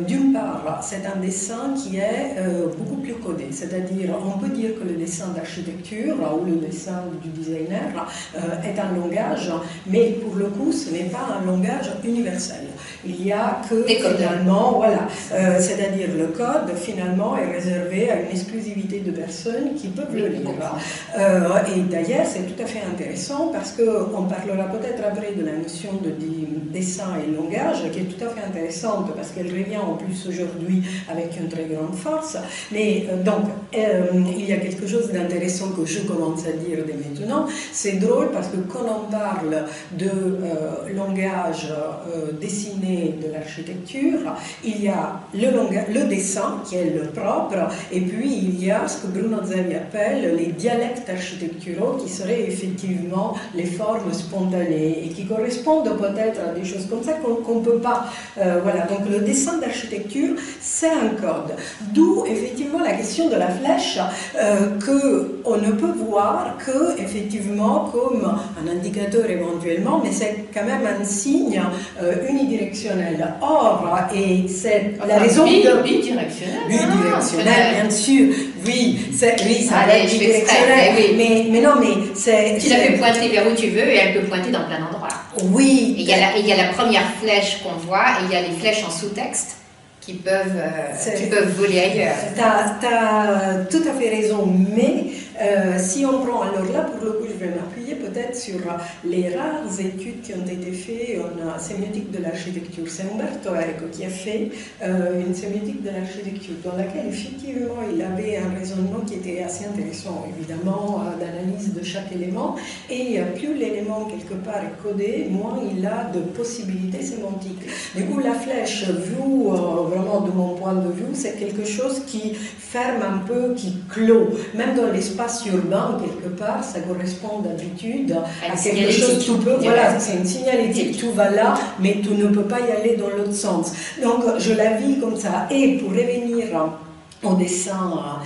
D'une part, c'est un dessin qui est beaucoup plus codé, c'est-à-dire on peut dire que le dessin d'architecture ou le dessin du designer est un langage, mais pour le coup, ce n'est pas un langage universel. Il n'y a que finalement, voilà, c'est-à-dire le code finalement est réservé à une exclusivité de personnes qui peuvent le lire. Et d'ailleurs, c'est tout à fait intéressant parce qu'on parlera peut-être après de la notion de dessin et langage, qui est tout à fait intéressante parce qu'elle revient en plus aujourd'hui avec une très grande force. Mais donc, il y a quelque chose d'intéressant que je commence à dire dès maintenant. C'est drôle parce que quand on parle de langage dessiné de l'architecture, il y a le dessin qui est le propre, et puis il y a ce que Bruno Zevi appelle les dialectes architecturaux qui seraient effectivement les formes spontanées et qui correspondent peut-être à des choses comme ça qu'on ne peut pas. Voilà, donc le dessin d'architecture, c'est un code. D'où effectivement la question de la flèche qu'on ne peut voir que effectivement comme un indicateur éventuellement, mais c'est quand même un signe unidirectionnel. Or, et c'est la raison de... Bidirectionnel. Bidirectionnel, bien sûr. Oui, ça va être je bidirectionnel. oui. Mais non, mais c'est... Tu la peux pointer vers où tu veux et elle peut pointer dans plein d'endroits. Oui. Et il y a la première flèche qu'on voit et il y a les flèches en sous-texte qui peuvent voler ailleurs. Tu as tout à fait raison, mais si on prend, alors là pour le coup je vais m'appuyer peut-être sur les rares études qui ont été faites en sémiotique de l'architecture. C'est Umberto Eco qui a fait une sémiotique de l'architecture dans laquelle effectivement il avait un raisonnement qui était assez intéressant, évidemment d'analyse de chaque élément, et plus l'élément quelque part est codé, moins il a de possibilités sémantiques. Du coup la flèche vue vraiment de mon point de vue, c'est quelque chose qui ferme un peu, qui clôt. Même dans l'espace urbain, quelque part, ça correspond d'habitude à quelque chose tout peut. Voilà, c'est une signalétique. Tout va là, mais tu ne peux pas y aller dans l'autre sens. Donc, je la vis comme ça. Et pour revenir au dessin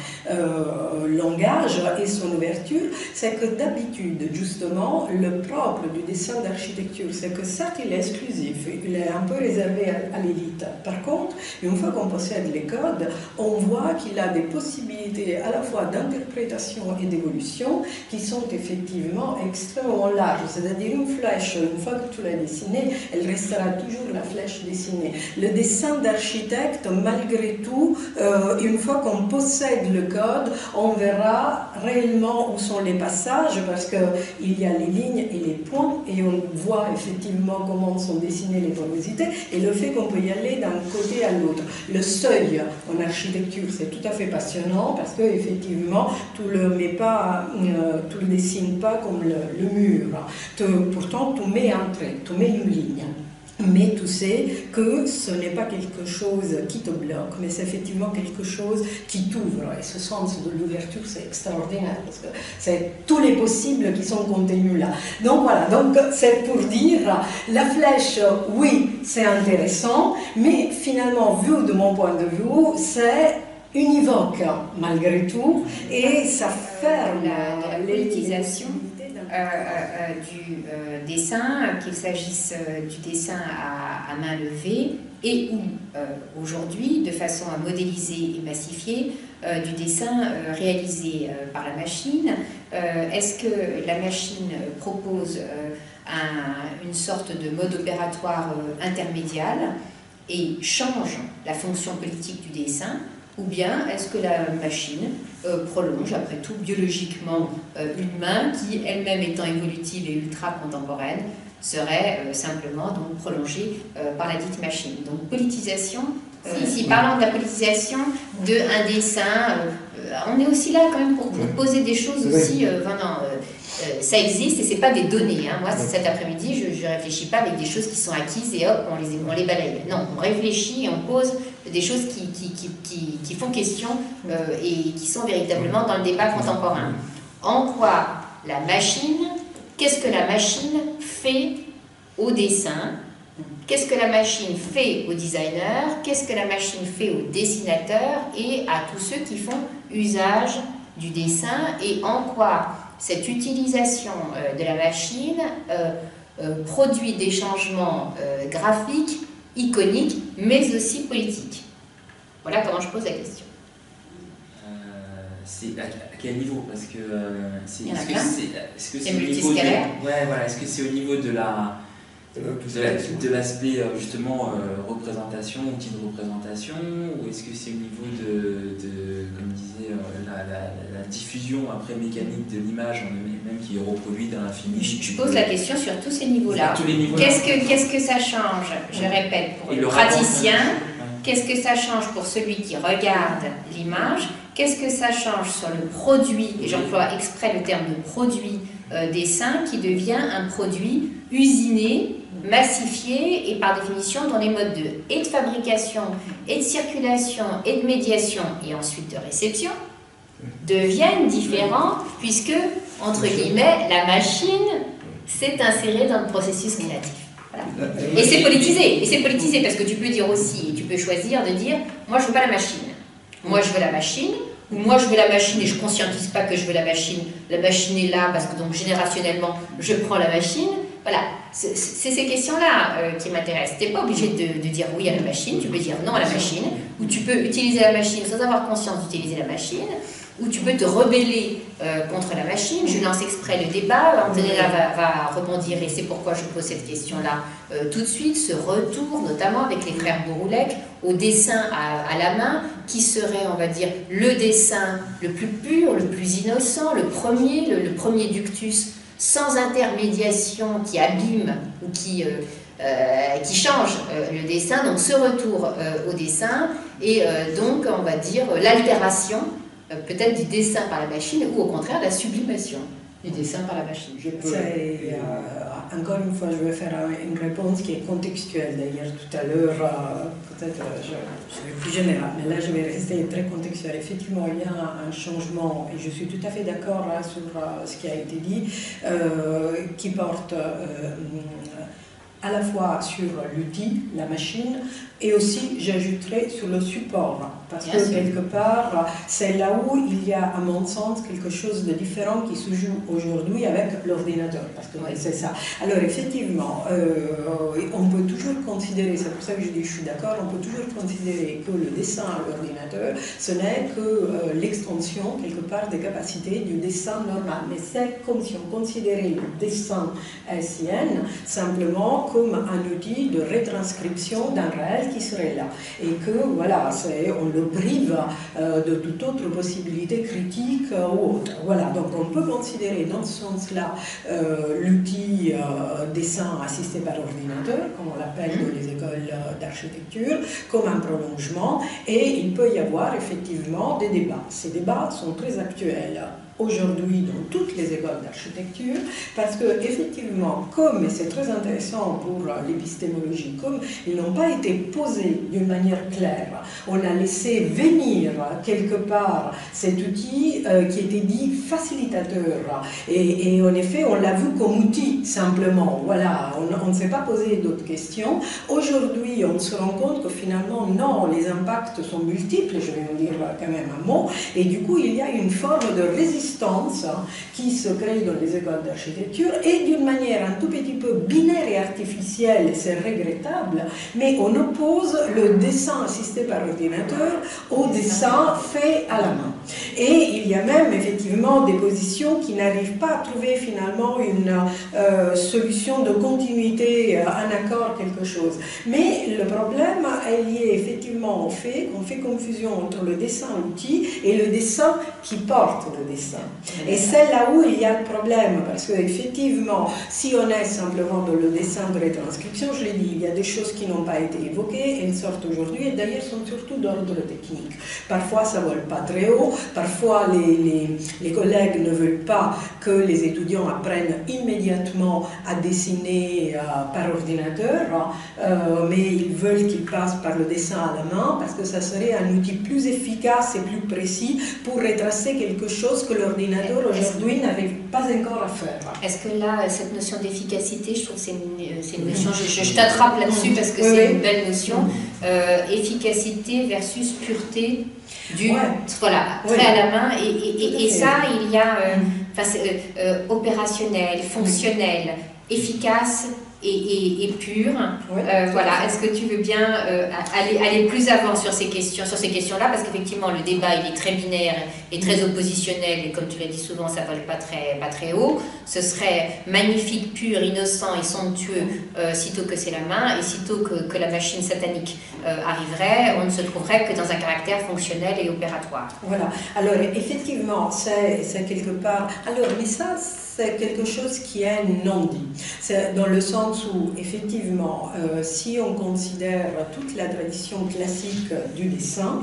langage et son ouverture, c'est que d'habitude, justement, le propre du dessin d'architecture, c'est que certes, il est exclusif, il est un peu réservé à l'élite. Par contre, une fois qu'on possède les codes, on voit qu'il a des possibilités à la fois d'interprétation et d'évolution qui sont effectivement extrêmement larges. C'est-à-dire une flèche, une fois que tu l'as dessinée, elle restera toujours la flèche dessinée. Le dessin d'architecte, malgré tout, une fois qu'on possède le code, on verra réellement où sont les passages parce qu'il y a les lignes et les points et on voit effectivement comment sont dessinées les porosités et le fait qu'on peut y aller d'un côté à l'autre. Le seuil en architecture, c'est tout à fait passionnant parce que effectivement, tu le dessines pas comme le mur. Pourtant, tu mets un trait, tu mets une ligne. Mais tu sais que ce n'est pas quelque chose qui te bloque, mais c'est effectivement quelque chose qui t'ouvre. Et ce sens de l'ouverture, c'est extraordinaire, parce que c'est tous les possibles qui sont contenus là. Donc voilà, donc c'est pour dire, la flèche, oui, c'est intéressant, mais finalement, vu de mon point de vue, c'est univoque, malgré tout, et ça ferme la politisation du dessin, qu'il s'agisse du dessin à main levée et ou aujourd'hui, de façon à modéliser et massifier, du dessin réalisé par la machine. Est-ce que la machine propose une sorte de mode opératoire intermédial et change la fonction politique du dessin, ou bien est-ce que la machine prolonge, après tout, biologiquement, une main qui, elle-même étant évolutive et ultra-contemporaine, serait simplement donc prolongée par la dite machine. Donc politisation, si parlant de la politisation d'un dessin, on est aussi là quand même pour poser des choses aussi, ça existe et c'est pas des données. Hein. Moi, cet après-midi, je réfléchis pas avec des choses qui sont acquises et hop, on les balaye. Non, on réfléchit et on pose des choses qui font question et qui sont véritablement dans le débat contemporain. En quoi la machine, qu'est-ce que la machine fait au dessin? Qu'est-ce que la machine fait aux designers? Qu'est-ce que la machine fait aux dessinateurs et à tous ceux qui font usage du dessin? Et en quoi cette utilisation de la machine produit des changements graphiques, iconiques, mais aussi politiques? Voilà comment je pose la question. C'est à quel niveau? Parce que est-ce que c'est au niveau est-ce que c'est au niveau de de l'aspect justement représentation, outil de représentation, ou est-ce que c'est au niveau comme disait, la diffusion après mécanique de l'image en elle-même qui est reproduite dans l'infini? Je pose la question sur tous ces niveaux-là. Qu'est-ce que ça change? Je répète, pour le praticien, qu'est-ce que ça change pour celui qui regarde l'image? Qu'est-ce que ça change sur le produit, et j'emploie exprès le terme de produit dessin, qui devient un produit usiné, massifié, et par définition dont les modes et de fabrication, et de circulation, et de médiation, et ensuite de réception, deviennent différents, puisque, entre guillemets, la machine s'est insérée dans le processus créatif. Voilà. Et c'est politisé, parce que tu peux dire aussi, tu peux choisir de dire, moi je veux pas la machine. Moi je veux la machine, ou moi je veux la machine et je ne conscientise pas que je veux la machine est là parce que donc générationnellement je prends la machine. Voilà, c'est ces questions-là qui m'intéressent. Tu n'es pas obligé de dire oui à la machine, tu peux dire non à la machine, ou tu peux utiliser la machine sans avoir conscience d'utiliser la machine, ou tu peux te rebeller contre la machine. Je lance exprès le débat, Antonella va rebondir et c'est pourquoi je pose cette question-là tout de suite, ce retour notamment avec les frères Bouroulec au dessin à la main, qui serait, on va dire, le dessin le plus pur, le plus innocent, le premier ductus sans intermédiation qui abîme ou qui change le dessin, donc ce retour au dessin et donc on va dire l'altération peut-être du dessin par la machine ou au contraire la sublimation du dessin par la machine. Encore une fois, je vais faire une réponse qui est contextuelle. D'ailleurs, tout à l'heure, peut-être je serai plus générale, mais là je vais rester très contextuelle. Effectivement, il y a un changement, et je suis tout à fait d'accord là sur ce qui a été dit, qui porte à la fois sur l'outil, la machine, et aussi, j'ajouterais, sur le support. Parce que quelque part, c'est là où il y a, à mon sens, quelque chose de différent qui se joue aujourd'hui avec l'ordinateur. Parce que c'est ça. Alors, effectivement, on peut toujours considérer, c'est pour ça que je dis je suis d'accord, on peut toujours considérer que le dessin à l'ordinateur, ce n'est que l'extension, quelque part, des capacités du dessin normal. Mais c'est comme si on considérait le dessin SIN simplement comme un outil de retranscription d'un réel qui serait là. Et que, voilà, on le prive de toute autre possibilité critique ou autre. Voilà, donc on peut considérer dans ce sens-là l'outil dessin assisté par ordinateur, comme on l'appelle dans les écoles d'architecture, comme un prolongement, et il peut y avoir effectivement des débats. Ces débats sont très actuels aujourd'hui dans toutes les écoles d'architecture, parce que effectivement, comme, et c'est très intéressant pour l'épistémologie, comme ils n'ont pas été posés d'une manière claire, on a laissé venir quelque part cet outil qui était dit facilitateur, et en effet on l'a vu comme outil simplement, voilà, on ne s'est pas posé d'autres questions. Aujourd'hui on se rend compte que finalement non, les impacts sont multiples, je vais en dire quand même un mot, et du coup il y a une forme de résistance distance qui se crée dans les écoles d'architecture et d'une manière un tout petit peu binaire et artificielle, c'est regrettable, mais on oppose le dessin assisté par ordinateur au dessin fait à la main. Et il y a même effectivement des positions qui n'arrivent pas à trouver finalement une solution de continuité, un accord, quelque chose. Mais le problème est lié effectivement au fait qu'on fait confusion entre le dessin outil et le dessin qui porte le dessin. Et c'est là où il y a le problème, parce qu'effectivement, si on est simplement dans le dessin de retranscription, je l'ai dit, il y a des choses qui n'ont pas été évoquées, elles sortent aujourd'hui, et d'ailleurs sont surtout d'ordre technique. Parfois ça ne vole pas très haut, parfois les collègues ne veulent pas que les étudiants apprennent immédiatement à dessiner par ordinateur, mais ils veulent qu'ils passent par le dessin à la main, parce que ça serait un outil plus efficace et plus précis pour retracer quelque chose que l'ordinateur aujourd'hui n'arrive pas encore à faire. Est-ce que là, cette notion d'efficacité, je trouve que c'est une notion, je t'attrape là-dessus parce que c'est une belle notion, efficacité versus pureté du, voilà, trait à la main, et ça, il y a opérationnel, fonctionnel, efficace et pur. Voilà. Est-ce que tu veux bien aller plus avant sur ces questions-là, parce qu'effectivement le débat il est très binaire et très oppositionnel, et comme tu l'as dit souvent, ça vole pas très haut. Ce serait magnifique, pur, innocent et somptueux sitôt que c'est la main, et sitôt que la machine satanique arriverait, on ne se trouverait que dans un caractère fonctionnel et opératoire. Voilà. Alors effectivement, c'est quelque part. Alors, mais ça, c'est quelque chose qui est non dit. C'est dans le sens où, effectivement, si on considère toute la tradition classique du dessin,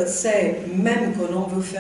c'est même quand on veut faire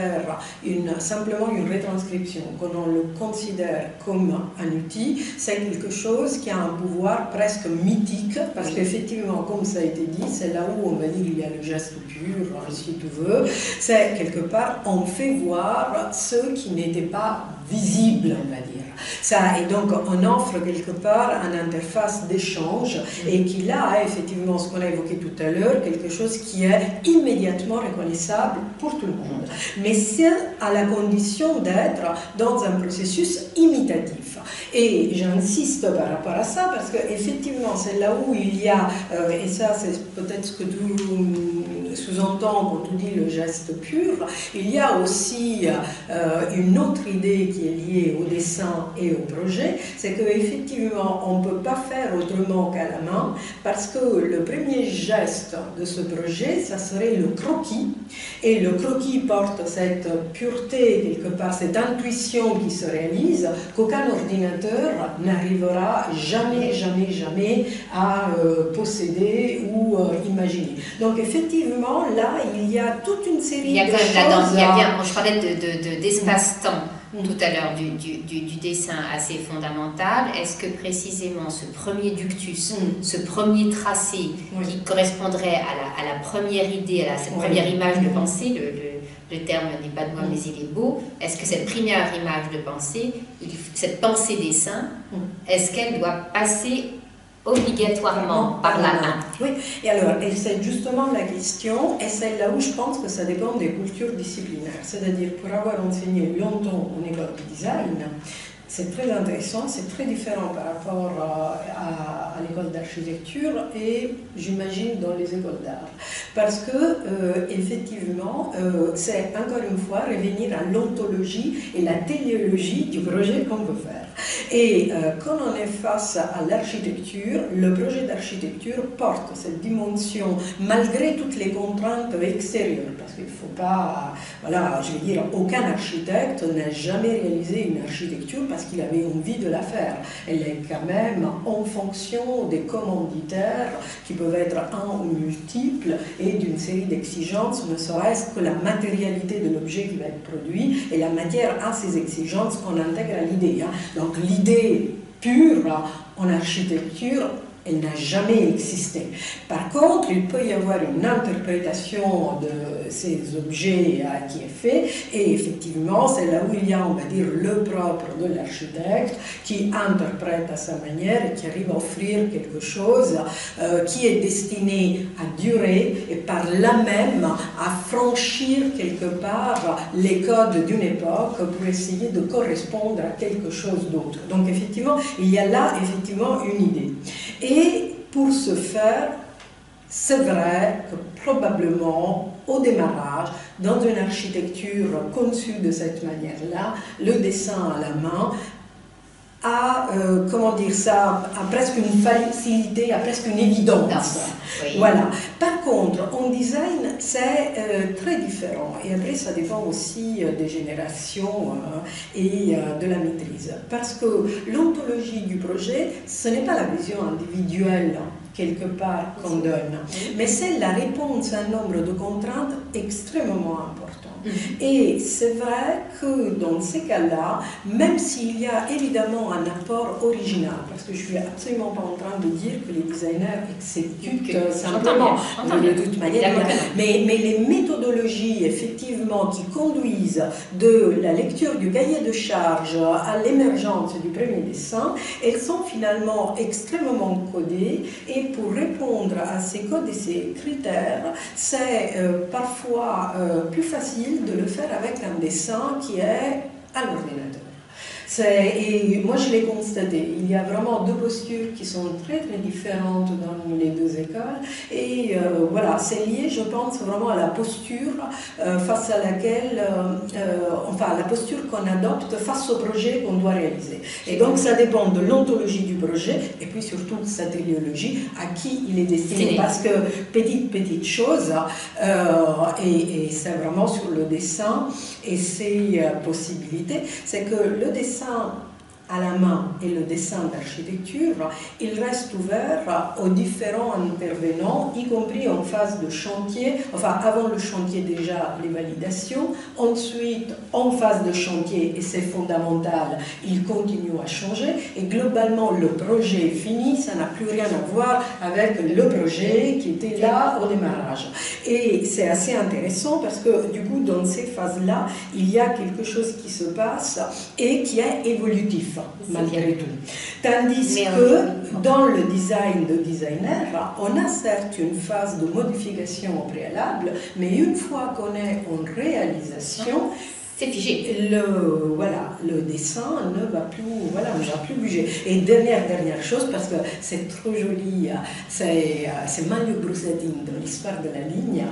simplement une retranscription, quand on le considère comme un outil, c'est quelque chose qui a un pouvoir presque mythique, parce qu'effectivement, comme ça a été dit, c'est là où on va dire il y a le geste pur, si tu veux, c'est quelque part, on fait voir ce qui n'était pas visible, on va dire. Ça, et donc on offre quelque part une interface d'échange et qui a effectivement ce qu'on a évoqué tout à l'heure, quelque chose qui est immédiatement reconnaissable pour tout le monde. Mais c'est à la condition d'être dans un processus imitatif. Et j'insiste par rapport à ça parce qu'effectivement c'est là où il y a, et ça c'est peut-être ce que tu sous-entends quand tu dis le geste pur, il y a aussi une autre idée qui est liée au dessin et au projet, c'est qu'effectivement on ne peut pas faire autrement qu'à la main, parce que le premier geste de ce projet, ça serait le croquis, et le croquis porte cette pureté, quelque part, cette intuition qui se réalise, qu'aucun ordinateur n'arrivera jamais à posséder ou imaginer. Donc effectivement, là, il y a toute une série de choses. Il y a bien, je parlais d'espace-temps tout à l'heure, du dessin assez fondamental. Est-ce que précisément ce premier ductus, ce premier tracé qui correspondrait à la première idée, à cette première image de pensée, le terme n'est pas de moi mais il est beau, est-ce que cette première image de pensée, cette pensée dessin, est-ce qu'elle doit passer obligatoirement par la main? Oui, et alors, et c'est justement la question, et c'est là où je pense que ça dépend des cultures disciplinaires. C'est-à-dire, pour avoir enseigné longtemps en école de design, c'est très intéressant, c'est très différent par rapport à l'école d'architecture et j'imagine dans les écoles d'art. Parce que, effectivement, c'est encore une fois revenir à l'ontologie et la téléologie du projet qu'on veut faire. Et quand on est face à l'architecture, le projet d'architecture porte cette dimension malgré toutes les contraintes extérieures. Parce qu'il ne faut pas, voilà, je veux dire, aucun architecte n'a jamais réalisé une architecture parce qu'il avait envie de la faire. Elle est quand même en fonction des commanditaires qui peuvent être un ou multiples et d'une série d'exigences, ne serait-ce que la matérialité de l'objet qui va être produit et la matière à ces exigences qu'on intègre à l'idée. Donc l'idée pure en architecture Elle n'a jamais existé. Par contre, il peut y avoir une interprétation de ces objets qui est faite, et effectivement, c'est là où il y a, on va dire, le propre de l'architecte qui interprète à sa manière et qui arrive à offrir quelque chose qui est destiné à durer et par là même à franchir quelque part les codes d'une époque pour essayer de correspondre à quelque chose d'autre. Donc effectivement, il y a là effectivement une idée. Et pour ce faire, c'est vrai que probablement, au démarrage, dans une architecture conçue de cette manière-là, le dessin à la main a, comment dire ça, a presque une facilité, a presque une évidence. Oui. Voilà. Par contre, en design, c'est très différent. Et après, ça dépend aussi des générations et de la maîtrise. Parce que l'ontologie du projet, ce n'est pas la vision individuelle quelque part qu'on donne, mais c'est la réponse à un nombre de contraintes extrêmement important. Et c'est vrai que dans ces cas-là, même s'il y a évidemment un apport original, parce que je ne suis absolument pas en train de dire que les designers exécutent simplement, de toute manière, mais les méthodologies effectivement qui conduisent de la lecture du cahier de charge à l'émergence du premier dessin, elles sont finalement extrêmement codées, et pour répondre à ces codes et ces critères, c'est parfois plus facile de le faire avec un dessin qui est à l'ordinateur. Et moi je l'ai constaté, il y a vraiment deux postures qui sont très très différentes dans les deux écoles, et voilà, c'est lié je pense vraiment à la posture face à laquelle, enfin la posture qu'on adopte face au projet qu'on doit réaliser. Et donc ça dépend de l'ontologie du projet, et puis surtout de sa téléologie, à qui il est destiné, parce que petite chose, et c'est vraiment sur le dessin et ses possibilités, c'est que le dessin à la main et le dessin d'architecture, il reste ouvert aux différents intervenants, y compris en phase de chantier, enfin avant le chantier déjà les validations, ensuite en phase de chantier, et c'est fondamental, il continue à changer, et globalement le projet fini, ça n'a plus rien à voir avec le projet qui était là au démarrage. Et c'est assez intéressant parce que du coup dans ces phases-là, il y a quelque chose qui se passe et qui est évolutif. Malgré tout. Tandis que dans le design de designer, on a certes une phase de modification au préalable, mais une fois qu'on est en réalisation, c'est figé. Le dessin ne va plus bouger. Et dernière chose, parce que c'est trop joli, c'est Mario Brusatin dans l'histoire de la ligne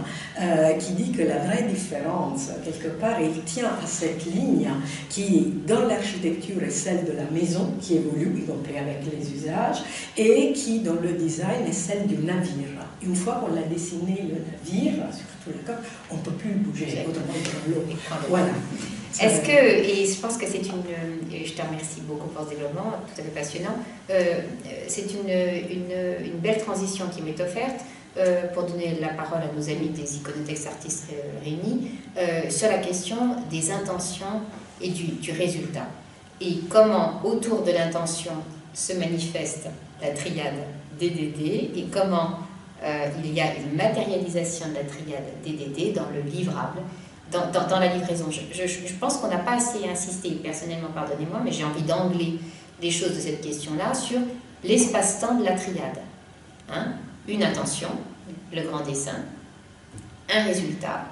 qui dit que la vraie différence, quelque part, il tient à cette ligne qui, dans l'architecture, est celle de la maison, qui évolue, y compris avec les usages, et qui, dans le design, est celle du navire. Une fois qu'on a dessiné le navire, surtout la coque, on ne peut plus le bouger, autrement que l'eau. Voilà. Est-ce que, et je pense que c'est et je te remercie beaucoup pour ce développement, tout à fait passionnant, c'est une belle transition qui m'est offerte pour donner la parole à nos amis des iconotextes artistes réunis sur la question des intentions et du résultat. Et comment, autour de l'intention, se manifeste la triade DDD et comment il y a une matérialisation de la triade DDD dans le livrable, dans la livraison. Je pense qu'on n'a pas assez insisté, personnellement, pardonnez-moi, mais j'ai envie d'angler les choses de cette question-là sur l'espace-temps de la triade. Hein? Une intention, le grand dessin, un résultat.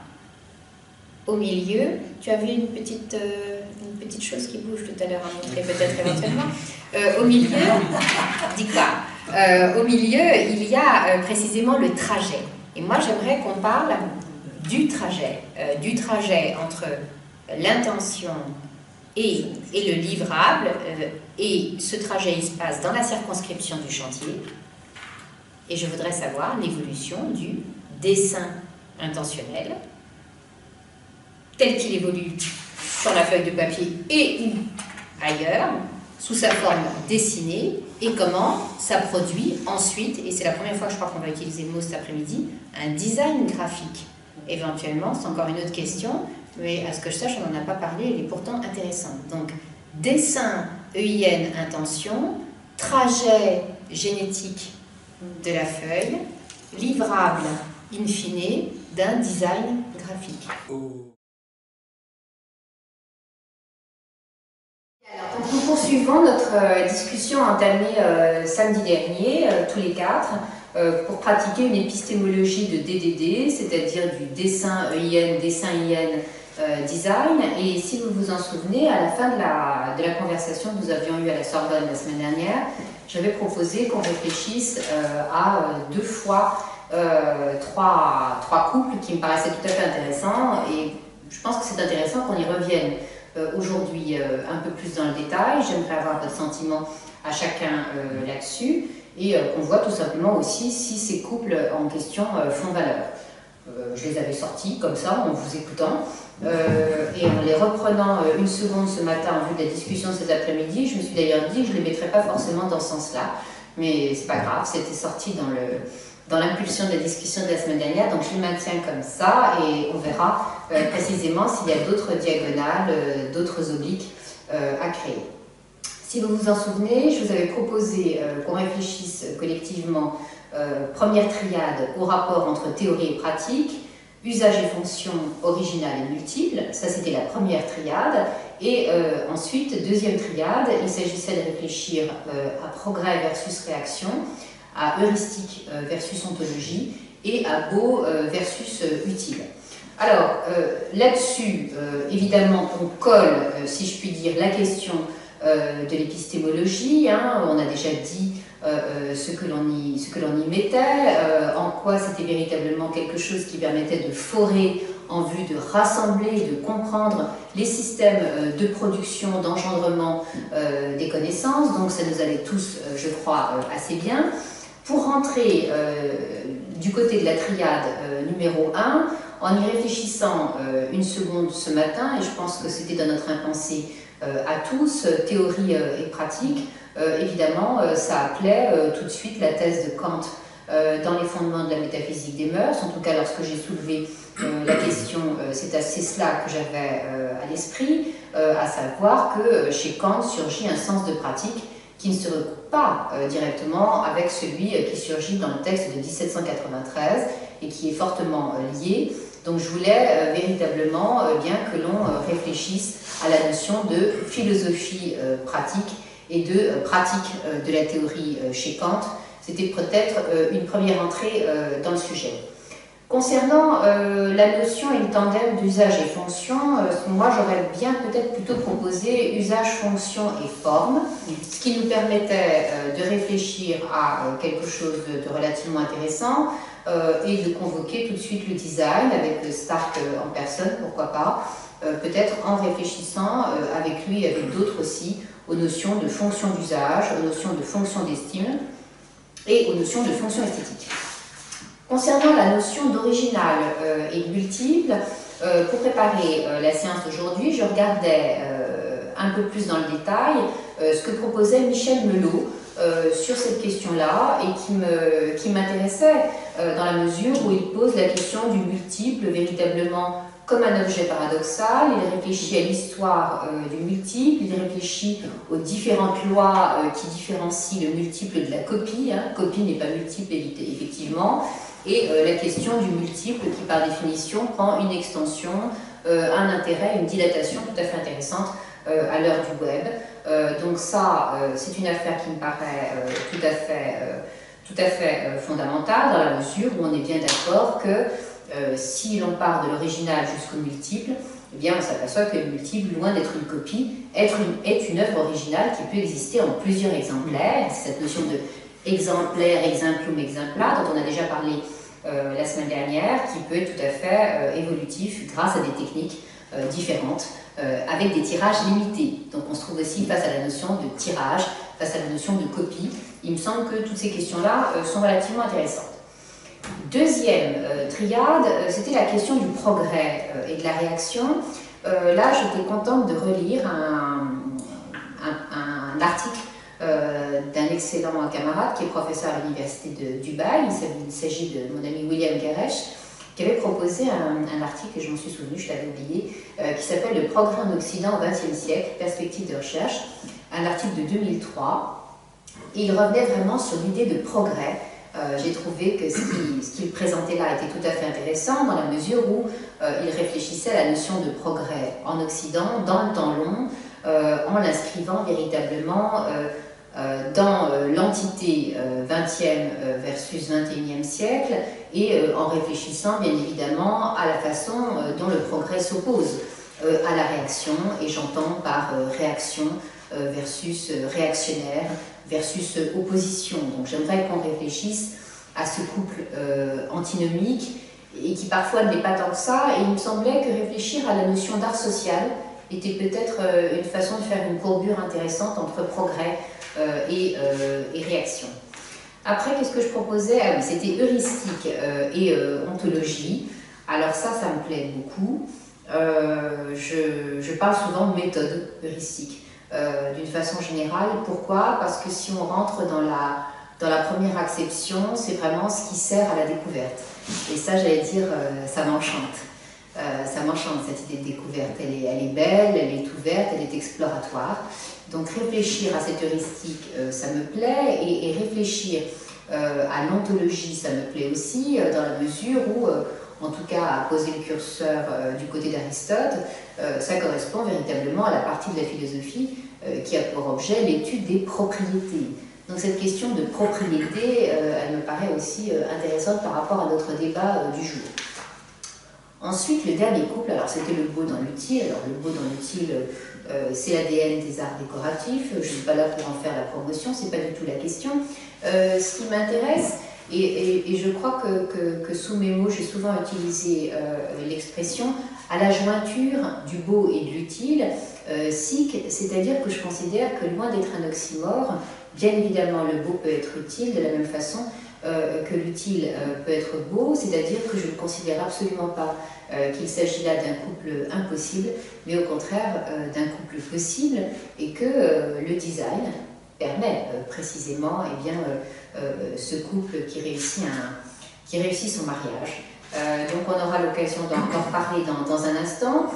Au milieu, tu as vu une petite chose qui bouge tout à l'heure à montrer peut-être éventuellement. Au milieu, dis quoi? Au milieu, il y a précisément le trajet. Et moi, j'aimerais qu'on parle du trajet entre l'intention et le livrable. Et ce trajet, il se passe dans la circonscription du chantier. Et je voudrais savoir l'évolution du dessin intentionnel tel qu'il évolue sur la feuille de papier et ou ailleurs, sous sa forme dessinée, et comment ça produit ensuite, et c'est la première fois que je crois qu'on va utiliser le mot cet après-midi, un design graphique. Éventuellement, c'est encore une autre question, mais à ce que je sache, on n'en a pas parlé, elle est pourtant intéressante. Donc, dessin, EIN, intention, trajet génétique de la feuille, livrable in fine d'un design graphique. Alors, donc nous poursuivons notre discussion entamée samedi dernier, tous les quatre, pour pratiquer une épistémologie de DDD, c'est-à-dire du dessin EIN, dessin IN, design. Et si vous vous en souvenez, à la fin de la conversation que nous avions eue à la Sorbonne la semaine dernière, j'avais proposé qu'on réfléchisse à deux fois trois couples qui me paraissaient tout à fait intéressants, et je pense que c'est intéressant qu'on y revienne aujourd'hui un peu plus dans le détail. J'aimerais avoir votre sentiment à chacun là-dessus, et qu'on voit tout simplement aussi si ces couples en question font valeur. Je les avais sortis comme ça en vous écoutant, et en les reprenant une seconde ce matin en vue de la discussion de cet après-midi. Je me suis d'ailleurs dit que je ne les mettrais pas forcément dans ce sens-là, mais c'est pas grave, c'était sorti dans l'impulsion de la discussion de la semaine dernière, donc je le maintiens comme ça, et on verra précisément s'il y a d'autres diagonales, d'autres obliques à créer. Si vous vous en souvenez, je vous avais proposé qu'on réfléchisse collectivement, première triade, au rapport entre théorie et pratique, usage et fonction originale et multiple, ça c'était la première triade, et ensuite, deuxième triade, il s'agissait de réfléchir à progrès versus réaction, à heuristique versus ontologie, et à beau versus utile. Alors, là-dessus, évidemment, on colle, si je puis dire, la question de l'épistémologie, hein. On a déjà dit ce que l'on y mettait, en quoi c'était véritablement quelque chose qui permettait de forer en vue de rassembler, de comprendre les systèmes de production, d'engendrement des connaissances. Donc ça nous allait tous, je crois, assez bien. Pour rentrer du côté de la triade numéro 1, en y réfléchissant une seconde ce matin, et je pense que c'était dans notre impensé à tous, théorie et pratique, évidemment, ça appelait tout de suite la thèse de Kant dans les fondements de la métaphysique des mœurs. En tout cas, lorsque j'ai soulevé la question, c'est cela que j'avais à l'esprit, à savoir que chez Kant surgit un sens de pratique qui ne se recoupe pas directement avec celui qui surgit dans le texte de 1793 et qui est fortement lié. Donc je voulais véritablement bien que l'on réfléchisse à la notion de philosophie pratique et de pratique de la théorie chez Kant. C'était peut-être une première entrée dans le sujet. Concernant la notion et le tandem d'usage et fonction, moi j'aurais bien peut-être plutôt proposé usage, fonction et forme, ce qui nous permettait de réfléchir à quelque chose de relativement intéressant et de convoquer tout de suite le design avec Stark en personne, pourquoi pas, peut-être en réfléchissant avec lui et avec d'autres aussi aux notions de fonction d'usage, aux notions de fonction d'estime et aux notions de fonction esthétique. Concernant la notion d'original et de multiple, pour préparer la séance d'aujourd'hui, je regardais un peu plus dans le détail ce que proposait Michel Melot sur cette question-là et qui m'intéressait dans la mesure où il pose la question du multiple véritablement comme un objet paradoxal. Il réfléchit à l'histoire du multiple, il réfléchit aux différentes lois qui différencient le multiple de la copie. Copie n'est pas multiple, effectivement. Et la question du multiple qui, par définition, prend une extension, un intérêt, une dilatation tout à fait intéressante à l'heure du web. Donc ça, c'est une affaire qui me paraît tout à fait fondamentale dans la mesure où on est bien d'accord que si l'on part de l'original jusqu'au multiple, eh bien on s'aperçoit que le multiple, loin d'être une copie, est une œuvre originale qui peut exister en plusieurs exemplaires. C'est cette notion de exemplaire, exemplum, exempla, dont on a déjà parlé la semaine dernière, qui peut être tout à fait évolutif grâce à des techniques différentes, avec des tirages limités. Donc on se trouve aussi face à la notion de tirage, face à la notion de copie. Il me semble que toutes ces questions-là sont relativement intéressantes. Deuxième triade, c'était la question du progrès et de la réaction. Là, j'étais contente de relire un article d'un excellent camarade qui est professeur à l'université de Dubaï. Il s'agit de mon ami William Geresh, qui avait proposé un article, et je m'en suis souvenue, je l'avais oublié, qui s'appelle « Le progrès en Occident au XXe siècle, perspective de recherche », un article de 2003. Et il revenait vraiment sur l'idée de progrès j'ai trouvé que ce qu'il présentait là était tout à fait intéressant dans la mesure où il réfléchissait à la notion de progrès en Occident dans le temps long, en l'inscrivant véritablement dans l'entité 20e versus 21e siècle et en réfléchissant bien évidemment à la façon dont le progrès s'oppose à la réaction, et j'entends par réaction versus réactionnaire versus opposition. Donc j'aimerais qu'on réfléchisse à ce couple antinomique et qui parfois ne l'est pas tant que ça, et il me semblait que réfléchir à la notion d'art social était peut-être une façon de faire une courbure intéressante entre progrès et réaction. Après, qu'est-ce que je proposais? Ah oui, c'était heuristique et ontologie. Alors ça me plaît beaucoup. Je parle souvent de méthode heuristique d'une façon générale. Pourquoi? Parce que si on rentre dans la première acception, c'est vraiment ce qui sert à la découverte. Et ça, j'allais dire, ça m'enchante. Ça m'enchante, cette idée de découverte. Elle est belle, elle est ouverte, elle est exploratoire. Donc réfléchir à cette heuristique, ça me plaît, et réfléchir à l'ontologie, ça me plaît aussi, dans la mesure où, en tout cas à poser le curseur du côté d'Aristote, ça correspond véritablement à la partie de la philosophie qui a pour objet l'étude des propriétés. Donc cette question de propriété, elle me paraît aussi intéressante par rapport à notre débat du jour. Ensuite, le dernier couple, alors c'était le beau dans l'utile. Alors le beau dans l'utile, c'est l'ADN des arts décoratifs. Je ne suis pas là pour en faire la promotion, c'est pas du tout la question. Ce qui m'intéresse, et je crois que sous mes mots, j'ai souvent utilisé l'expression à la jointure du beau et de l'utile, c'est-à-dire que je considère que loin d'être un oxymore, bien évidemment le beau peut être utile de la même façon que l'utile peut être beau, c'est-à-dire que je ne considère absolument pas qu'il s'agit là d'un couple impossible, mais au contraire d'un couple possible, et que le design permet précisément ce couple qui réussit son mariage. Donc on aura l'occasion d'en reparler dans un instant.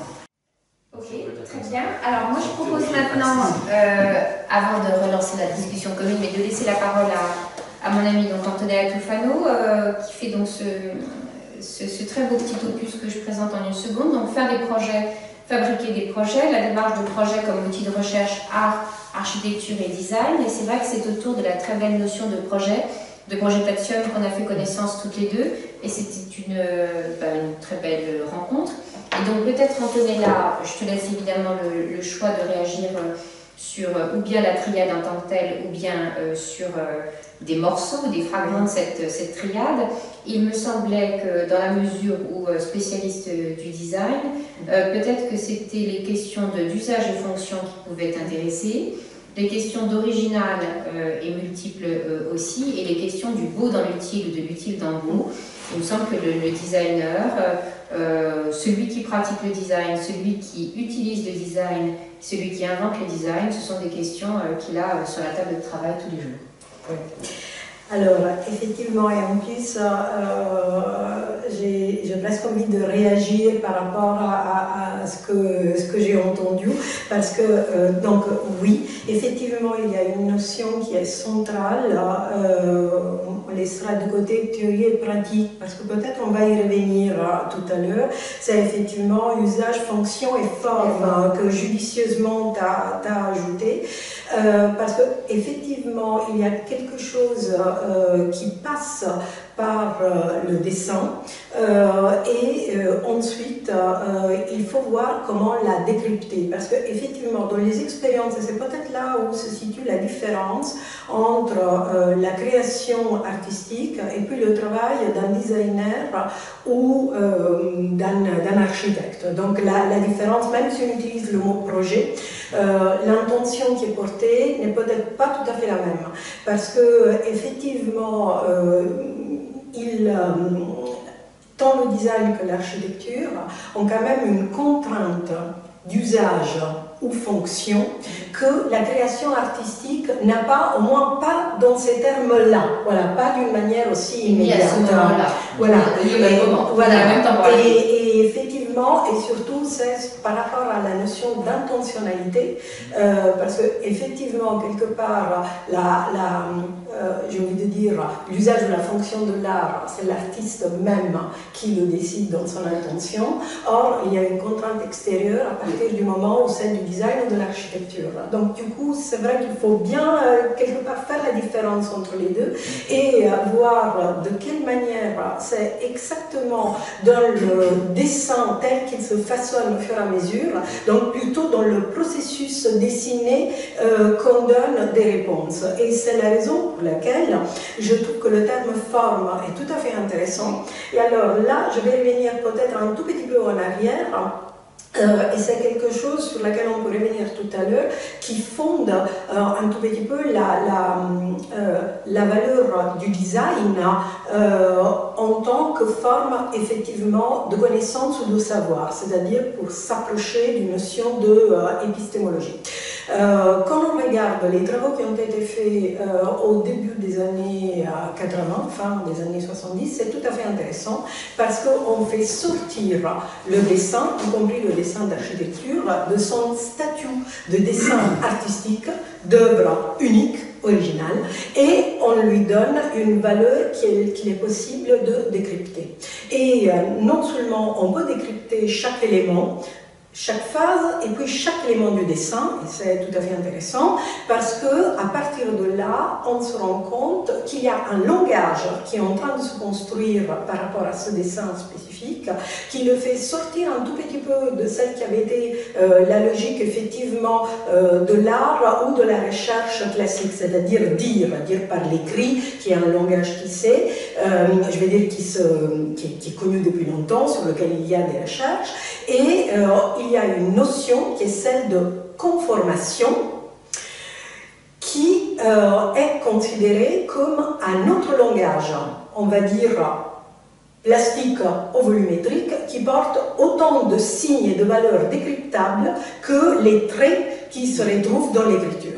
Ok, très bien. Alors moi je propose maintenant, avant de relancer la discussion commune, mais de laisser la parole à mon ami donc Antonella Tufano, qui fait donc ce très beau petit opus que je présente en une seconde. Donc faire des projets, fabriquer des projets, la démarche de projet comme outil de recherche, art, architecture et design. Et c'est vrai que c'est autour de la très belle notion de projet, de projetation, qu'on a fait connaissance toutes les deux. Et c'était une très belle rencontre. Et donc peut-être Antonella, je te laisse évidemment le choix de réagir sur ou bien la triade en tant que telle, ou bien sur des morceaux, des fragments de cette triade. Il me semblait que dans la mesure où spécialiste du design, peut-être que c'était les questions d'usage et fonction qui pouvaient t'intéresser, les questions d'original et multiples aussi, et les questions du beau dans l'utile ou de l'utile dans le beau. Il me semble que le designer, celui qui pratique le design, celui qui utilise le design, celui qui invente le design, ce sont des questions qu'il a sur la table de travail tous les jours. Oui. Alors, effectivement, et en plus, j'ai presque envie de réagir par rapport à ce que j'ai entendu, parce que, donc, oui, effectivement, il y a une notion qui est centrale, on laissera de côté théorie et pratique, parce que peut-être on va y revenir tout à l'heure, c'est effectivement usage, fonction et forme que judicieusement tu as ajouté, parce qu'effectivement, il y a quelque chose qui passe par le dessin et ensuite il faut voir comment la décrypter, parce qu'effectivement dans les expériences, et c'est peut-être là où se situe la différence entre la création artistique et puis le travail d'un designer ou d'un architecte. Donc la différence, même si on utilise le mot projet, l'intention qui est portée n'est peut-être pas tout à fait la même, parce que effectivement tant le design que l'architecture ont quand même une contrainte d'usage ou fonction que la création artistique n'a pas, au moins pas dans ces termes-là, voilà, pas d'une manière aussi immédiate. Voilà. Et effectivement, effectivement, et surtout, c'est par rapport à la notion d'intentionnalité, parce que effectivement, quelque part, j'ai envie de dire, l'usage de la fonction de l'art, c'est l'artiste même qui le décide dans son intention. Or, il y a une contrainte extérieure à partir du moment où c'est du design ou de l'architecture. Donc, du coup, c'est vrai qu'il faut bien, quelque part, faire la différence entre les deux et voir de quelle manière c'est exactement dans le dessin tel qu'il se façonne au fur et à mesure, donc plutôt dans le processus dessiné qu'on donne des réponses. Et c'est la raison pour laquelle je trouve que le terme forme est tout à fait intéressant. Et alors là, je vais revenir peut-être un tout petit peu en arrière. Et c'est quelque chose sur laquelle on peut revenir tout à l'heure, qui fonde un tout petit peu la valeur du design en tant que forme effectivement de connaissance ou de savoir, c'est-à-dire pour s'approcher d'une notion d'épistémologie. Quand on regarde les travaux qui ont été faits au début des années 80, fin des années 70, c'est tout à fait intéressant parce qu'on fait sortir le dessin, y compris le dessin d'architecture, de son statut de dessin artistique, d'œuvre unique, originale, et on lui donne une valeur qu'il est possible de décrypter. Et non seulement on peut décrypter chaque élément, chaque phase et puis chaque élément du dessin, et c'est tout à fait intéressant parce que à partir de là, on se rend compte qu'il y a un langage qui est en train de se construire par rapport à ce dessin spécifique, qui le fait sortir un tout petit peu de celle qui avait été la logique effectivement de l'art ou de la recherche classique, c'est-à-dire dire par l'écrit, qui est un langage qui sait, je vais dire qui est connu depuis longtemps, sur lequel il y a des recherches, et il y a une notion qui est celle de conformation qui est considérée comme un autre langage, on va dire plastique ou volumétrique, qui porte autant de signes et de valeurs décryptables que les traits qui se retrouvent dans l'écriture.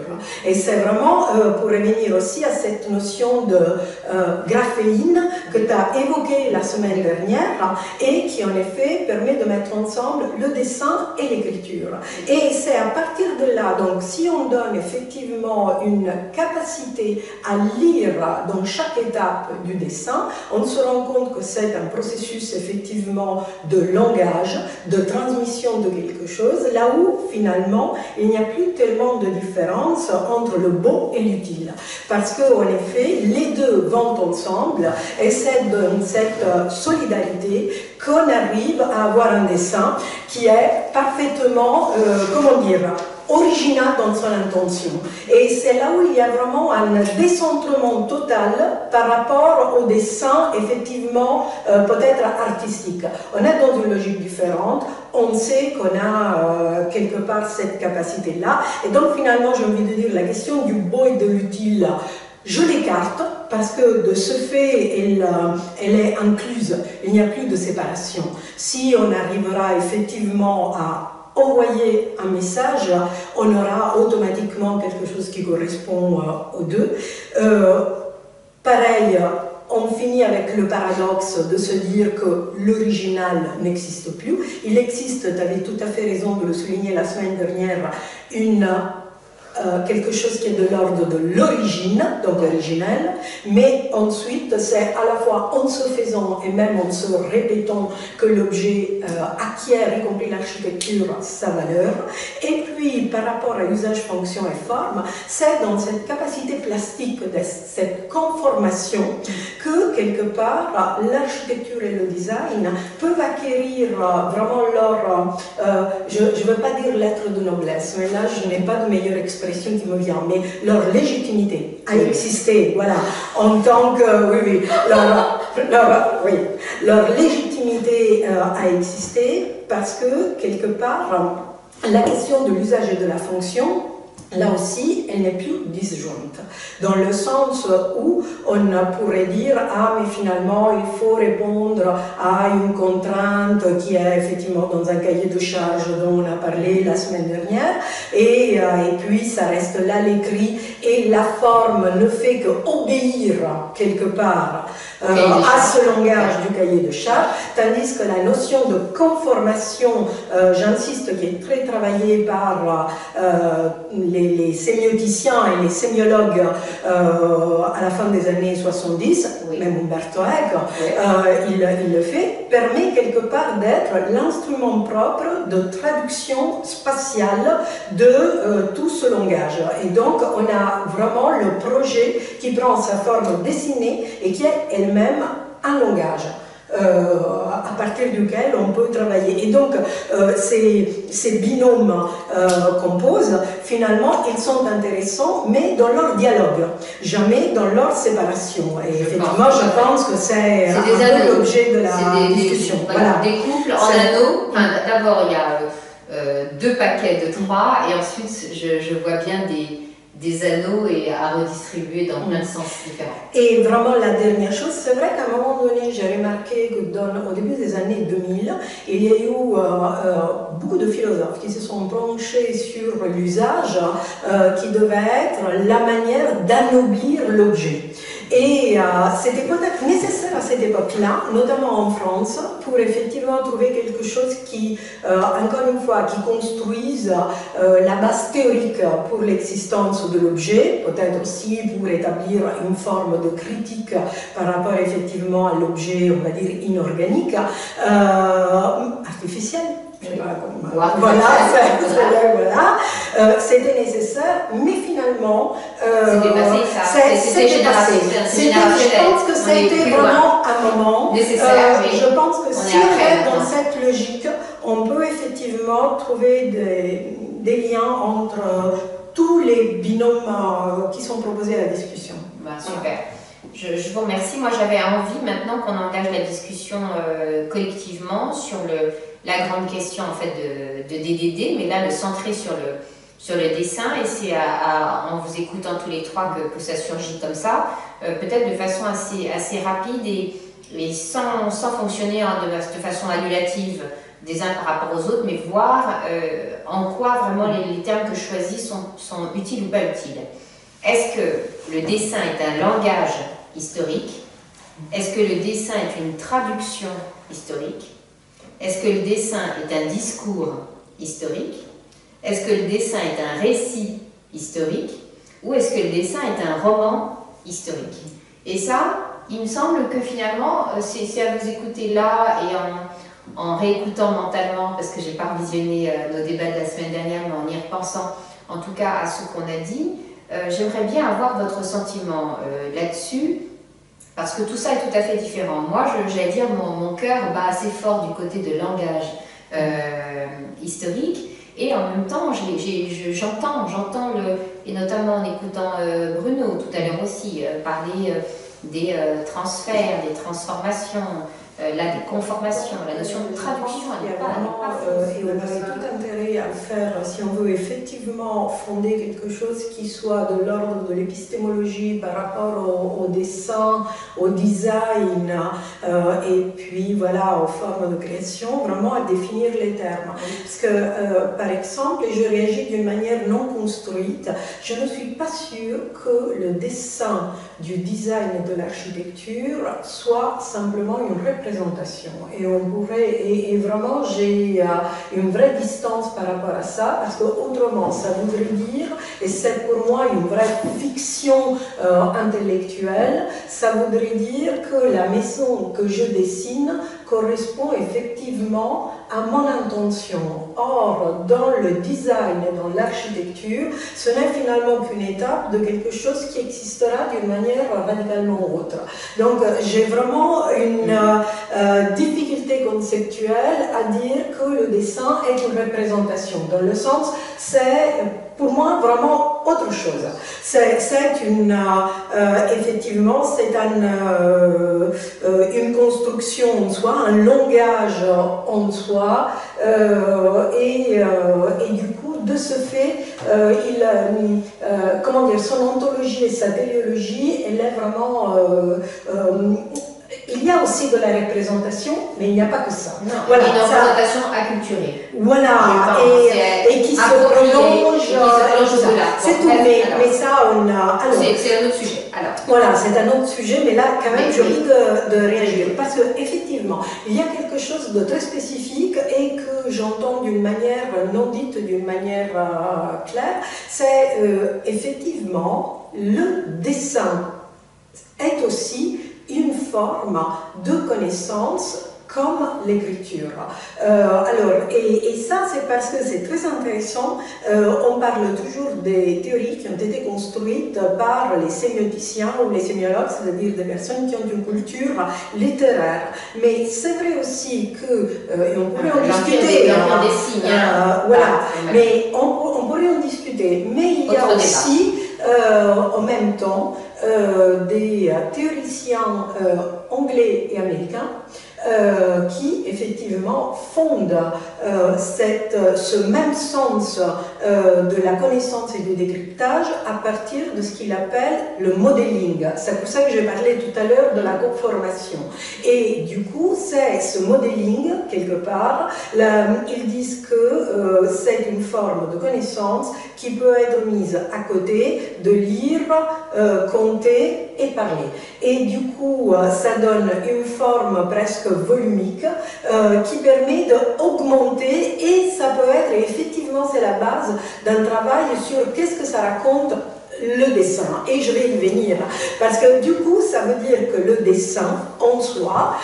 Et c'est vraiment pour revenir aussi à cette notion de graphéine que tu as évoquée la semaine dernière et qui en effet permet de mettre ensemble le dessin et l'écriture. Et c'est à partir de là, donc si on donne effectivement une capacité à lire dans chaque étape du dessin, on se rend compte que c'est un processus effectivement de langage, de transmission de quelque chose, là où finalement il n'y a plus tellement de différence entre le beau et l'utile. Parce qu'en effet, les deux vont ensemble et c'est dans cette solidarité qu'on arrive à avoir un dessin qui est parfaitement, comment dire, original dans son intention. Et c'est là où il y a vraiment un décentrement total par rapport au dessin, effectivement, peut-être artistique. On est dans une logique différente, on sait qu'on a quelque part cette capacité-là. Et donc finalement, j'ai envie de dire, la question du beau et de l'utile, je l'écarte parce que de ce fait, elle est incluse. Il n'y a plus de séparation. Si on arrivera effectivement à envoyer un message, on aura automatiquement quelque chose qui correspond aux deux. Pareil, on finit avec le paradoxe de se dire que l'original n'existe plus. Il existe, tu avais tout à fait raison de le souligner la semaine dernière, quelque chose qui est de l'ordre de l'origine, donc originel, mais ensuite c'est à la fois en se faisant et même en se répétant que l'objet acquiert, y compris l'architecture, sa valeur. Et puis par rapport à usage, fonction et forme, c'est dans cette capacité plastique, de cette conformation, que quelque part l'architecture et le design peuvent acquérir vraiment leur, je ne veux pas dire lettre de noblesse, mais là je n'ai pas de meilleure expression qui me vient, mais leur légitimité à exister, voilà, en tant que, leur légitimité à exister, parce que quelque part, la question de l'usage et de la fonction là aussi, elle n'est plus disjointe, dans le sens où on pourrait dire « Ah, mais finalement, il faut répondre à une contrainte qui est effectivement dans un cahier de charge dont on a parlé la semaine dernière, et puis ça reste là l'écrit, et la forme ne fait qu'obéir quelque part à ce langage du cahier de charge, tandis que la notion de conformation, j'insiste, qui est très travaillée par les sémioticiens et les sémiologues à la fin des années 70, oui. Même Umberto Eco, oui. Il le fait, permet quelque part d'être l'instrument propre de traduction spatiale de tout ce langage. Et donc, on a vraiment le projet qui prend sa forme dessinée et qui est elle-même un langage. À partir duquel on peut travailler. Et donc, ces binômes qu'on pose, finalement, ils sont intéressants, mais dans leur dialogue, jamais dans leur séparation. Et effectivement, je pense que c'est un peu l'objet de la discussion. Voilà. Des couples en anneaux. Enfin, d'abord, il y a 2 paquets de 3, et ensuite, je vois bien des anneaux et à redistribuer dans plein de sens différents. Et vraiment la dernière chose, c'est vrai qu'à un moment donné, j'ai remarqué que au début des années 2000, il y a eu beaucoup de philosophes qui se sont penchés sur l'usage qui devait être la manière d'anoblir l'objet. Et c'était peut-être nécessaire à cette époque-là, notamment en France, pour effectivement trouver quelque chose qui, encore une fois, qui construise la base théorique pour l'existence de l'objet, peut-être aussi pour établir une forme de critique par rapport effectivement à l'objet, on va dire, inorganique, artificiel. Voilà, c'était nécessaire, mais finalement, c'était dépassé. Je pense que c'était vraiment un moment nécessaire. Je pense que si on est dans cette logique, on peut effectivement trouver des liens entre tous les binômes qui sont proposés à la discussion. Bah, super. Je vous remercie. Moi, j'avais envie maintenant qu'on engage la discussion collectivement sur la grande question en fait de DDD, mais là le centrer sur le dessin, et c'est en vous écoutant tous les trois que ça surgit comme ça, peut-être de façon assez rapide et sans fonctionner de façon annulative des uns par rapport aux autres, mais voir en quoi vraiment les termes que je choisis sont utiles ou pas utiles. Est-ce que le dessin est un langage historique? Est-ce que le dessin est une traduction historique? Est-ce que le dessin est un discours historique? Est-ce que le dessin est un récit historique? Ou est-ce que le dessin est un roman historique? Et ça, il me semble que finalement, c'est à vous écouter là et en réécoutant mentalement, parce que je n'ai pas visionné nos débats de la semaine dernière, mais en y repensant en tout cas à ce qu'on a dit, j'aimerais bien avoir votre sentiment là-dessus. Parce que tout ça est tout à fait différent. Moi, j'allais dire, mon cœur bat assez fort du côté de langage historique, et en même temps, j'entends et notamment en écoutant Bruno tout à l'heure aussi, parler des transferts, des transformations, là, des conformations, la notion de traduction. Et on aurait tout intérêt à le faire si on veut effectivement fonder quelque chose qui soit de l'ordre de l'épistémologie par rapport au dessin, au design, et puis voilà, aux formes de création, vraiment à définir les termes. Parce que, par exemple, et je réagis d'une manière non construite, je ne suis pas sûre que le dessin du design et de l'architecture soit simplement une représentation. Et on pourrait, et vraiment j'ai une vraie distance par rapport à ça, parce que autrement ça voudrait dire, et c'est pour moi une vraie fiction intellectuelle, ça voudrait dire que la maison que je dessine correspond effectivement à mon intention. Or, dans le design et dans l'architecture, ce n'est finalement qu'une étape de quelque chose qui existera d'une manière radicalement autre. Donc, j'ai vraiment une difficulté conceptuelle à dire que le dessin est une représentation. Dans le sens, c'est pour moi vraiment autre chose. C'est effectivement, c'est une construction en soi, un langage en soi, et du coup, de ce fait, comment dire, son ontologie et sa téléologie, elle est vraiment... il y a aussi de la représentation, mais il n'y a pas que ça. Non, voilà, une représentation acculturée. Voilà, et qui se prolonge. C'est tout, mais ça, on a... C'est un autre sujet. Alors. Voilà, c'est un autre sujet, mais là, quand même, j'ai envie de réagir. Parce qu'effectivement, il y a quelque chose de très spécifique et que j'entends d'une manière non dite, d'une manière claire, c'est effectivement le dessin est aussi une forme de connaissance comme l'écriture. Et ça, c'est parce que c'est très intéressant. On parle toujours des théories qui ont été construites par les sémioticiens ou les sémiologues, c'est-à-dire des personnes qui ont une culture littéraire. Mais c'est vrai aussi que, et on pourrait en discuter, voilà, mais on pourrait en discuter, mais il y a aussi, en même temps, des théoriciens anglais et américains qui effectivement fondent ce même sens de la connaissance et du décryptage à partir de ce qu'il appelle le modeling. C'est pour ça que j'ai parlé tout à l'heure de la conformation. Et du coup, c'est ce modeling, quelque part, ils disent que c'est une forme de connaissance qui peut être mise à côté de lire, compter et parler. Et du coup, ça donne une forme presque volumique qui permet d'augmenter, et ça peut être, et effectivement c'est la base d'un travail sur qu'est-ce que ça raconte le dessin, et je vais y venir, parce que du coup ça veut dire que le dessin en soi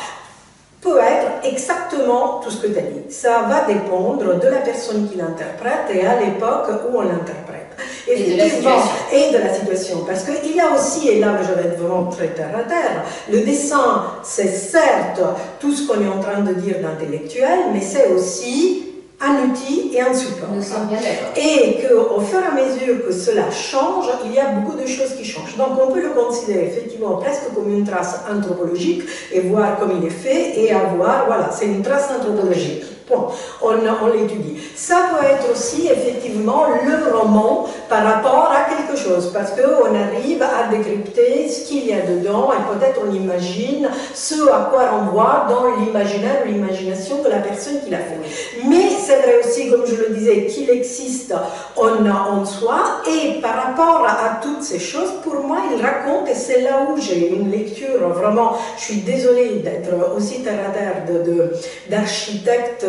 peut être exactement tout ce que tu as dit. Ça va dépendre de la personne qui l'interprète et à l'époque où on l'interprète. Effectivement, et de la situation. Parce qu'il y a aussi, et là je vais être vraiment très terre à terre, le dessin, c'est certes tout ce qu'on est en train de dire d'intellectuel, mais c'est aussi un outil et un support. Nous sommes bien d'accord. Et qu'au fur et à mesure que cela change, il y a beaucoup de choses qui changent. Donc on peut le considérer effectivement presque comme une trace anthropologique et voir comme il est fait et avoir, voilà, c'est une trace anthropologique. Bon, on l'étudie. Ça peut être aussi effectivement le roman par rapport à quelque chose, parce qu'on arrive à décrypter ce qu'il y a dedans et peut-être on imagine ce à quoi renvoie dans l'imaginaire ou l'imagination de la personne qui l'a fait. Mais c'est vrai aussi, comme je le disais, qu'il existe en soi, et par rapport à toutes ces choses, pour moi, il raconte, et c'est là où j'ai une lecture vraiment, je suis désolée d'être aussi terre à terre d'architecte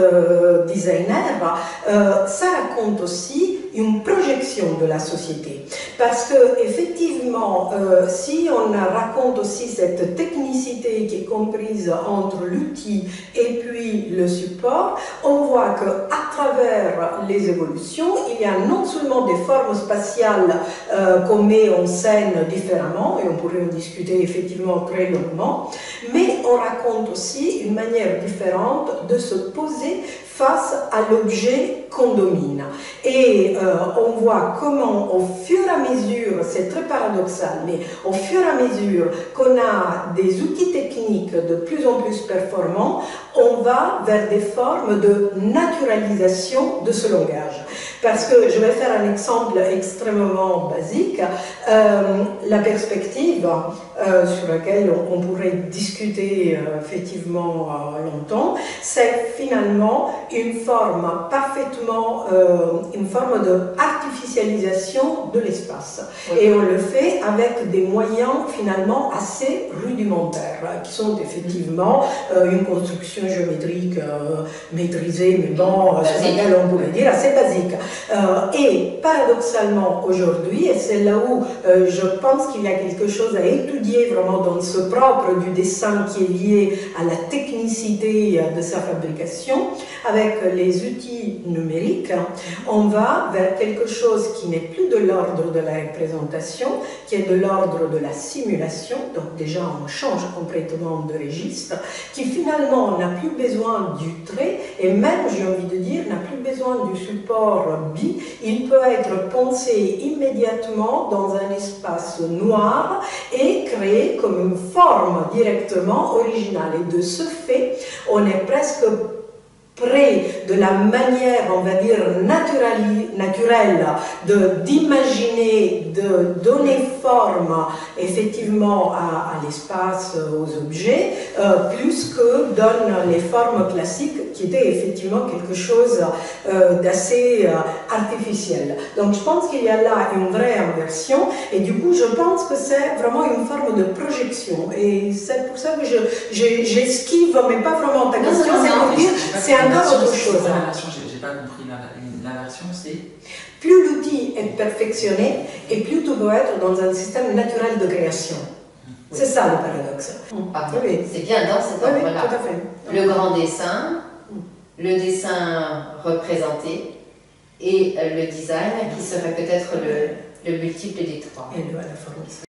designer, ça raconte aussi une projection de la société. Parce que, effectivement, si on raconte aussi cette technicité qui est comprise entre l'outil et puis le support, on voit qu'à travers les évolutions, il y a non seulement des formes spatiales qu'on met en scène différemment, et on pourrait en discuter effectivement très longuement, mais on raconte aussi une manière différente de se poser face à l'objet qu'on domine. Et on voit comment, au fur et à mesure, c'est très paradoxal, mais au fur et à mesure qu'on a des outils techniques de plus en plus performants, on va vers des formes de naturalisation de ce langage. Parce que, je vais faire un exemple extrêmement basique, la perspective sur laquelle on pourrait discuter effectivement longtemps, c'est finalement une forme parfaitement, une forme d'artificialisation de l'espace. Oui. Et on le fait avec des moyens finalement assez rudimentaires, qui sont effectivement une construction géométrique maîtrisée, mais bon, on pourrait dire assez basique. Et paradoxalement aujourd'hui, et c'est là où je pense qu'il y a quelque chose à étudier vraiment dans ce propre du dessin qui est lié à la technicité de sa fabrication, avec les outils numériques, on va vers quelque chose qui n'est plus de l'ordre de la représentation, qui est de l'ordre de la simulation, donc déjà on change complètement de registre, qui finalement n'a plus besoin du trait, et même, j'ai envie de dire, n'a plus besoin du support bi, il peut être pensé immédiatement dans un espace noir et créé comme une forme directement originale. Et de ce fait, on est presque près de la manière, on va dire, naturelle d'imaginer, de donner forme effectivement à l'espace, aux objets, plus que donnent les formes classiques qui étaient effectivement quelque chose d'assez artificiel. Donc je pense qu'il y a là une vraie inversion et du coup je pense que c'est vraiment une forme de projection et c'est pour ça que j'esquive, mais pas vraiment ta question, c'est pour dire c'est encore autre chose. J'ai pas compris l'inversion, c'est plus l'outil est perfectionné et plus tout doit être dans un système naturel de création. C'est ça le paradoxe. Oui. C'est bien dans cet ordre-là. Oui, tout à fait. Le grand dessin, le dessin représenté et le design qui serait peut-être le multiple des trois. Et la forme.